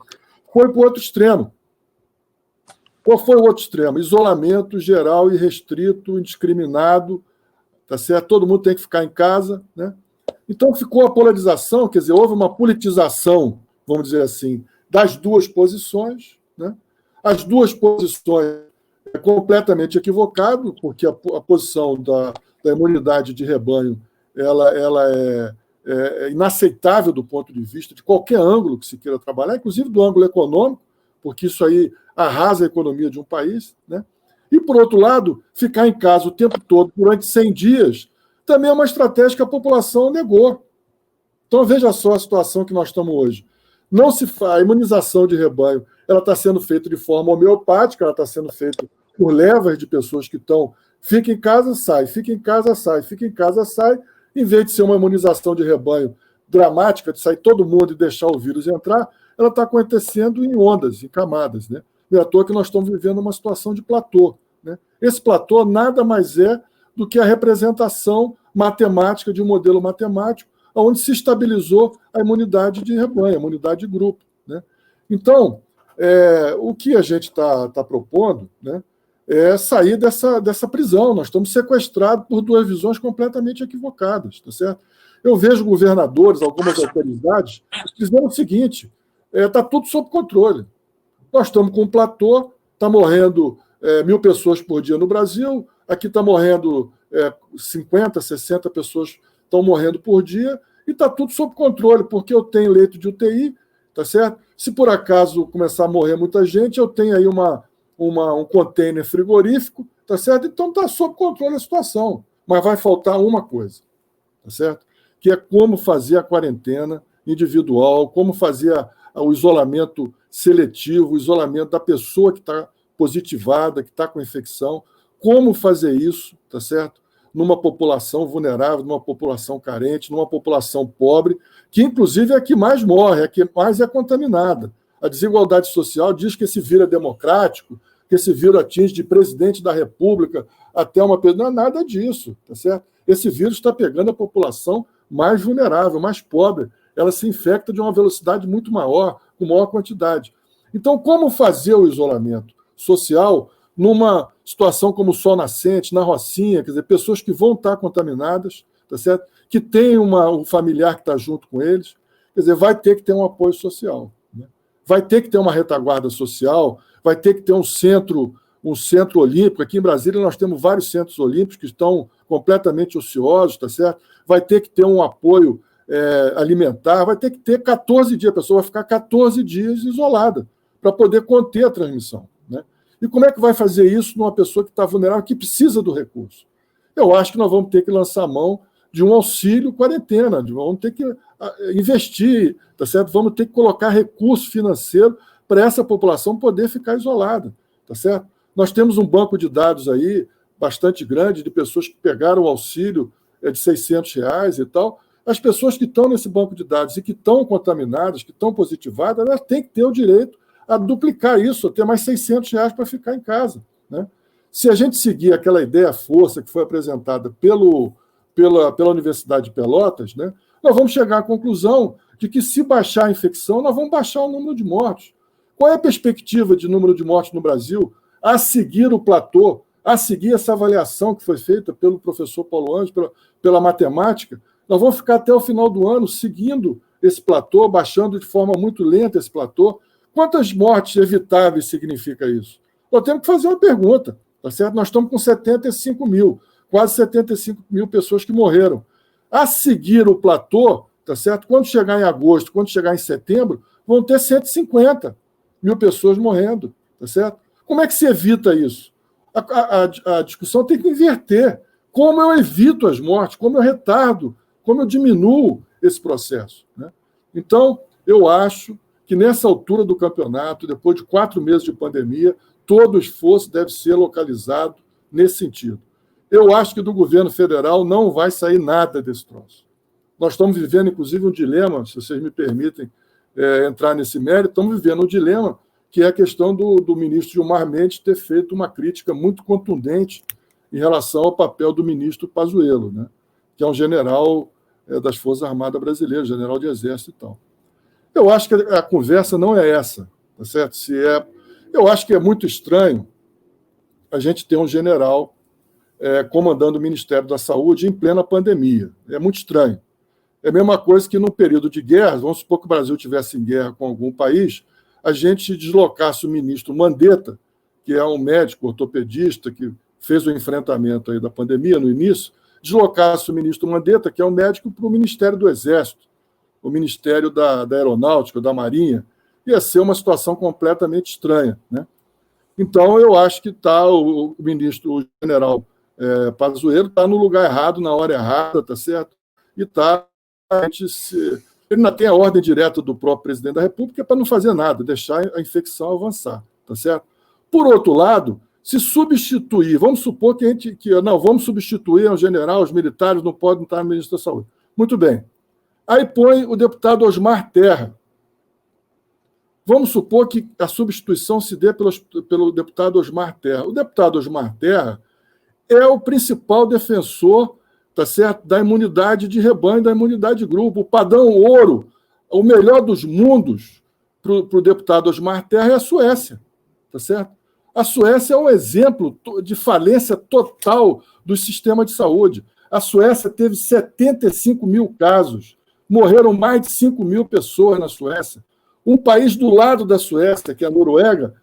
foi para o outro extremo. Qual foi o outro extremo? Isolamento geral e restrito, indiscriminado, tá certo? Todo mundo tem que ficar em casa, né? Então ficou a polarização, quer dizer, houve uma politização, vamos dizer assim, das duas posições, né? As duas posições é completamente equivocado, porque a posição da imunidade de rebanho ela é inaceitável do ponto de vista de qualquer ângulo que se queira trabalhar, inclusive do ângulo econômico, porque isso aí arrasa a economia de um país, né? E, por outro lado, ficar em casa o tempo todo, durante 100 dias, também é uma estratégia que a população negou. Então, veja só a situação que nós estamos hoje. Não se faz, a imunização de rebanho ela está sendo feita de forma homeopática, ela está sendo feita por levas de pessoas que estão fica em casa, sai, fica em casa, sai, fica em casa, sai, em vez de ser uma imunização de rebanho dramática, de sair todo mundo e deixar o vírus entrar, ela está acontecendo em ondas, em camadas, né? Não é à toa que nós estamos vivendo uma situação de platô, né? Esse platô nada mais é do que a representação matemática de um modelo matemático onde se estabilizou a imunidade de rebanho, a imunidade de grupo, né? Então, o que a gente está propondo, né, é sair dessa prisão. Nós estamos sequestrados por duas visões completamente equivocadas, tá certo? Eu vejo governadores, algumas autoridades, dizendo o seguinte: está tudo sob controle. Nós estamos com um platô, está morrendo 1.000 pessoas por dia no Brasil, aqui está morrendo 50, 60 pessoas estão morrendo por dia, e está tudo sob controle, porque eu tenho leito de UTI, tá certo? Se por acaso começar a morrer muita gente, eu tenho aí um container frigorífico, tá certo? Então está sob controle a situação. Mas vai faltar uma coisa, tá certo? Que é como fazer a quarentena individual, como fazer o isolamento seletivo, o isolamento da pessoa que está positivada, que está com infecção, como fazer isso, tá certo? Numa população vulnerável, numa população carente, numa população pobre, que inclusive é a que mais morre, é a que mais é contaminada. A desigualdade social diz que esse vírus é democrático, que esse vírus atinge de presidente da República até uma pessoa. Não é nada disso, tá certo? Esse vírus está pegando a população mais vulnerável, mais pobre. Ela se infecta de uma velocidade muito maior, com maior quantidade. Então, como fazer o isolamento social numa situação como o sol nascente, na Rocinha, quer dizer, pessoas que vão estar contaminadas, tá certo? Que tem um familiar que está junto com eles, quer dizer, vai ter que ter um apoio social, né? Vai ter que ter uma retaguarda social, vai ter que ter um centro olímpico. Aqui em Brasília nós temos vários centros olímpicos que estão completamente ociosos, tá certo? Vai ter que ter um apoio alimentar, vai ter que ter 14 dias, a pessoa vai ficar 14 dias isolada para poder conter a transmissão, né? E como é que vai fazer isso numa pessoa que está vulnerável, que precisa do recurso? Eu acho que nós vamos ter que lançar mão de um auxílio quarentena, vamos ter que investir, tá certo? Vamos ter que colocar recurso financeiro para essa população poder ficar isolada, tá certo? Nós temos um banco de dados aí bastante grande de pessoas que pegaram o auxílio de R$600 e tal. As pessoas que estão nesse banco de dados e que estão contaminadas, que estão positivadas, elas têm que ter o direito a duplicar isso, a ter mais R$600 para ficar em casa, né? Se a gente seguir aquela ideia força que foi apresentada pela Universidade de Pelotas, né, nós vamos chegar à conclusão de que, se baixar a infecção, nós vamos baixar o número de mortes. Qual é a perspectiva de número de mortes no Brasil a seguir o platô, a seguir essa avaliação que foi feita pelo professor Paulo Ângelo, pela matemática? Nós vamos ficar até o final do ano seguindo esse platô, baixando de forma muito lenta esse platô. Quantas mortes evitáveis significa isso? Nós temos que fazer uma pergunta, tá certo? Nós estamos com 75 mil, quase 75 mil pessoas que morreram. A seguir o platô, tá certo? Quando chegar em agosto, quando chegar em setembro, vão ter 150 mil pessoas morrendo, tá certo? Como é que se evita isso? A discussão tem que inverter. Como eu evito as mortes? Como eu retardo? Como eu diminuo esse processo, né? Então, eu acho que nessa altura do campeonato, depois de 4 meses de pandemia, todo o esforço deve ser localizado nesse sentido. Eu acho que do governo federal não vai sair nada desse troço. Nós estamos vivendo, inclusive, um dilema, se vocês me permitem entrar nesse mérito, estamos vivendo um dilema que é a questão do ministro Gilmar Mendes ter feito uma crítica muito contundente em relação ao papel do ministro Pazuello, né, que é um general das Forças Armadas Brasileiras, general de Exército e tal. Eu acho que a conversa não é essa, tá certo? Eu acho que é muito estranho a gente ter um general comandando o Ministério da Saúde em plena pandemia. É muito estranho. É a mesma coisa que num período de guerra, vamos supor que o Brasil estivesse em guerra com algum país, a gente deslocasse o ministro Mandetta, que é um médico ortopedista que fez o enfrentamento aí da pandemia no início, deslocasse o ministro Mandetta, que é um médico, para o Ministério do Exército, o Ministério da Aeronáutica, da Marinha. Ia ser uma situação completamente estranha, né? Então, eu acho que o ministro, o general Pazuello, está no lugar errado, na hora errada, tá certo? E ele ainda tem a ordem direta do próprio presidente da República para não fazer nada, deixar a infecção avançar, tá certo? Por outro lado, se substituir, vamos supor vamos substituir um general, os militares não podem estar no Ministério da Saúde. Muito bem. Aí põe o deputado Osmar Terra. Vamos supor que a substituição se dê pelo deputado Osmar Terra. O deputado Osmar Terra é o principal defensor, tá certo, da imunidade de rebanho, da imunidade de grupo. O padrão ouro, o melhor dos mundos para o deputado Osmar Terra é a Suécia, tá certo? A Suécia é um exemplo de falência total do sistema de saúde. A Suécia teve 75 mil casos, morreram mais de 5 mil pessoas na Suécia. Um país do lado da Suécia, que é a Noruega,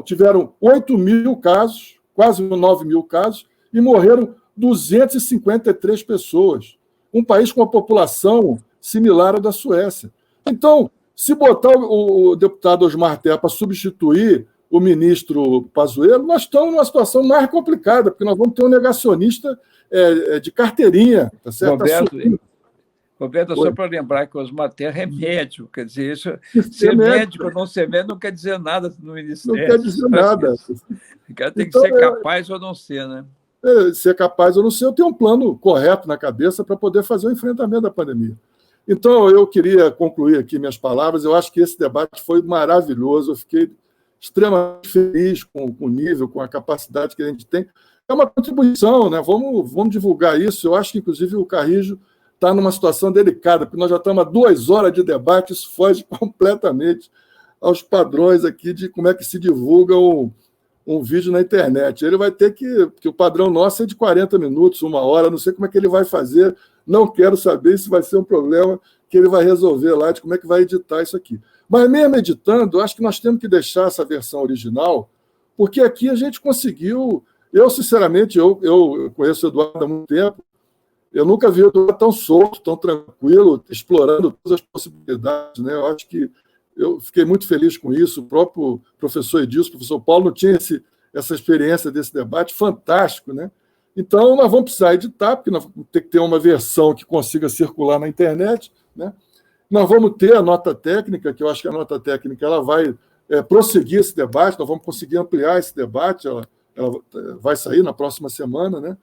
tiveram 8 mil casos, quase 9 mil casos, e morreram 253 pessoas. Um país com uma população similar à da Suécia. Então, se botar o deputado Osmar Terra para substituir o ministro Pazuello, nós estamos numa situação mais complicada, porque nós vamos ter um negacionista de carteirinha. Tá certo? Roberto, só para lembrar que o Osmar Terra é médico, quer dizer, ser médico ou não ser médico não quer dizer nada no Ministério. Não quer dizer nada. O cara tem que ser capaz ou não ser, né? Ser capaz ou não ser, eu tenho um plano correto na cabeça para poder fazer o enfrentamento da pandemia. Então, eu queria concluir aqui minhas palavras. Eu acho que esse debate foi maravilhoso. Eu fiquei extremamente feliz com o nível, com a capacidade que a gente tem. É uma contribuição, né? Vamos divulgar isso. Eu acho que, inclusive, o Carrijo está numa situação delicada, porque nós já estamos a 2 horas de debate, isso foge completamente aos padrões aqui de como é que se divulga um vídeo na internet. Ele vai ter porque o padrão nosso é de 40 minutos, 1 hora, não sei como é que ele vai fazer, não quero saber se vai ser um problema que ele vai resolver lá, de como é que vai editar isso aqui. Mas mesmo editando, eu acho que nós temos que deixar essa versão original, porque aqui a gente conseguiu... Eu, sinceramente, eu conheço o Eduardo há muito tempo, eu nunca vi o Eduardo tão solto, tão tranquilo, explorando todas as possibilidades, né? Eu acho que eu fiquei muito feliz com isso. O próprio professor Edilson, o professor Paulo, não tinha essa experiência desse debate, fantástico, né? Então, nós vamos precisar editar, porque nós vamos ter que ter uma versão que consiga circular na internet, né? Nós vamos ter a nota técnica, que eu acho que a nota técnica ela vai prosseguir esse debate, nós vamos conseguir ampliar esse debate, ela vai sair na próxima semana, né?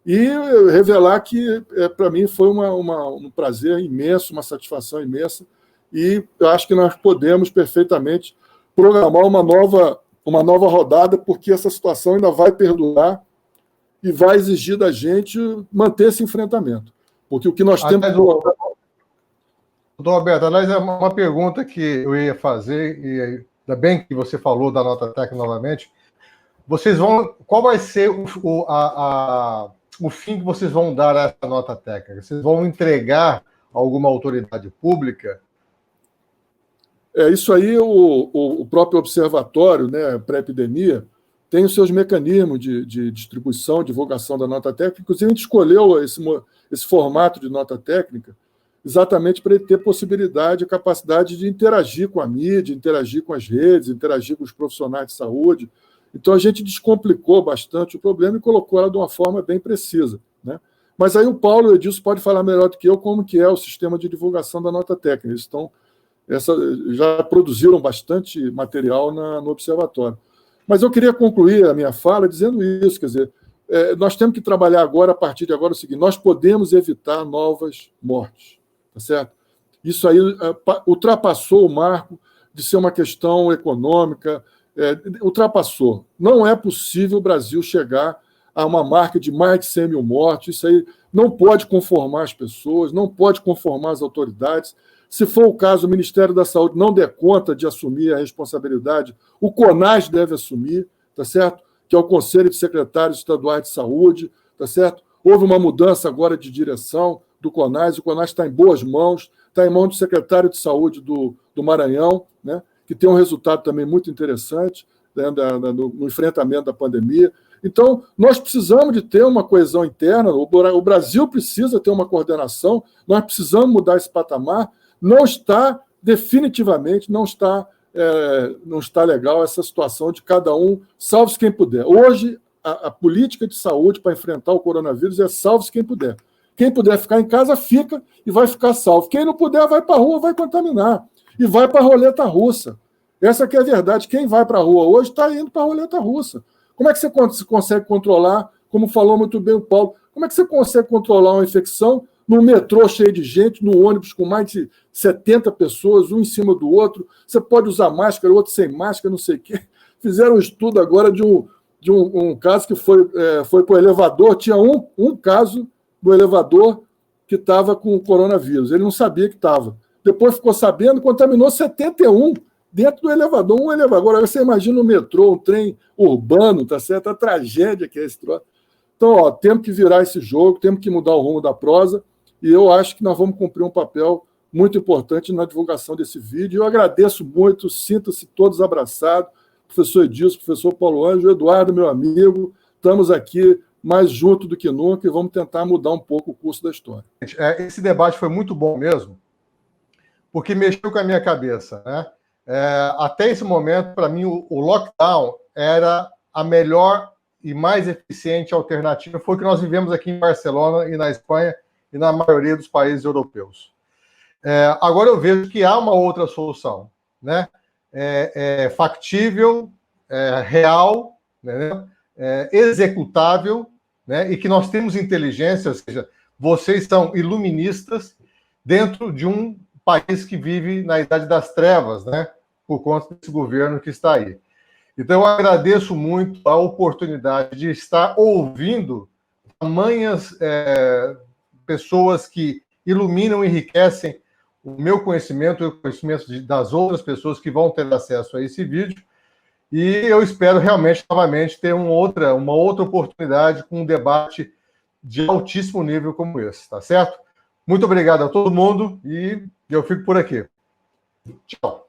E revelar que, para mim, foi um prazer imenso, uma satisfação imensa, e eu acho que nós podemos perfeitamente programar uma nova rodada, porque essa situação ainda vai perdurar e vai exigir da gente manter esse enfrentamento. Porque o que nós temos... Doutor Roberto, aliás, é uma pergunta que eu ia fazer, e ainda bem que você falou da nota técnica novamente. Qual vai ser o fim que vocês vão dar a essa nota técnica? Vocês vão entregar a alguma autoridade pública? Isso aí, o próprio observatório, né, pré-epidemia, tem os seus mecanismos de distribuição, divulgação da nota técnica. Inclusive, a gente escolheu esse formato de nota técnica exatamente para ele ter possibilidade e capacidade de interagir com a mídia, interagir com as redes, interagir com os profissionais de saúde. Então, a gente descomplicou bastante o problema e colocou ela de uma forma bem precisa, né? Mas aí o Paulo e o Edilson podem falar melhor do que eu como que é o sistema de divulgação da nota técnica. Eles já produziram bastante material no observatório. Mas eu queria concluir a minha fala dizendo isso, quer dizer, nós temos que trabalhar agora, a partir de agora, o seguinte: nós podemos evitar novas mortes, tá certo? Isso aí ultrapassou o marco de ser uma questão econômica, ultrapassou. Não é possível o Brasil chegar a uma marca de mais de 100 mil mortes. Isso aí não pode conformar as pessoas, não pode conformar as autoridades. Se for o caso, o Ministério da Saúde não der conta de assumir a responsabilidade, o CONAS deve assumir, tá certo? Que é o Conselho de Secretários Estaduais de Saúde, tá certo? Houve uma mudança agora de direção do CONAS, o CONAS está em boas mãos, está em mão do secretário de Saúde do Maranhão, né? Que tem um resultado também muito interessante, né, no enfrentamento da pandemia. Então, nós precisamos de ter uma coesão interna, o Brasil precisa ter uma coordenação, nós precisamos mudar esse patamar. Não está, definitivamente, não está legal essa situação de cada um, salve-se quem puder. Hoje, a política de saúde para enfrentar o coronavírus é salve-se quem puder. Quem puder ficar em casa, fica e vai ficar salvo. Quem não puder, vai para a rua, vai contaminar. E vai para a roleta russa. Essa que é a verdade. Quem vai para a rua hoje está indo para a roleta russa. Como é que você consegue controlar, como falou muito bem o Paulo, como é que você consegue controlar uma infecção num metrô cheio de gente, num ônibus com mais de 70 pessoas, um em cima do outro? Você pode usar máscara, o outro sem máscara, não sei o quê. Fizeram um estudo agora de um caso que foi para o elevador, tinha um caso do elevador que estava com o coronavírus. Ele não sabia que estava. Depois ficou sabendo, contaminou 71 dentro do elevador. Um elevador. Agora você imagina um metrô, um trem urbano, tá certo? A tragédia que é esse troço. Então, temos que virar esse jogo, temos que mudar o rumo da prosa, e eu acho que nós vamos cumprir um papel muito importante na divulgação desse vídeo. Eu agradeço muito, sinta-se todos abraçados, professor Edilson, professor Paulo Ângelo, Eduardo, meu amigo, estamos aqui mais junto do que nunca e vamos tentar mudar um pouco o curso da história. Esse debate foi muito bom mesmo, porque mexeu com a minha cabeça, né? Até esse momento, para mim, o lockdown era a melhor e mais eficiente alternativa. Foi o que nós vivemos aqui em Barcelona e na Espanha e na maioria dos países europeus. Agora eu vejo que há uma outra solução, né? Factível, real, né? Executável, né? E que nós temos inteligência, ou seja, vocês são iluministas dentro de um país que vive na idade das trevas, né? Por conta desse governo que está aí. Então, eu agradeço muito a oportunidade de estar ouvindo tamanhas pessoas que iluminam e enriquecem o meu conhecimento e o conhecimento das outras pessoas que vão ter acesso a esse vídeo. E eu espero realmente, novamente, ter uma outra oportunidade com um debate de altíssimo nível como esse, tá certo? Muito obrigado a todo mundo e eu fico por aqui. Tchau.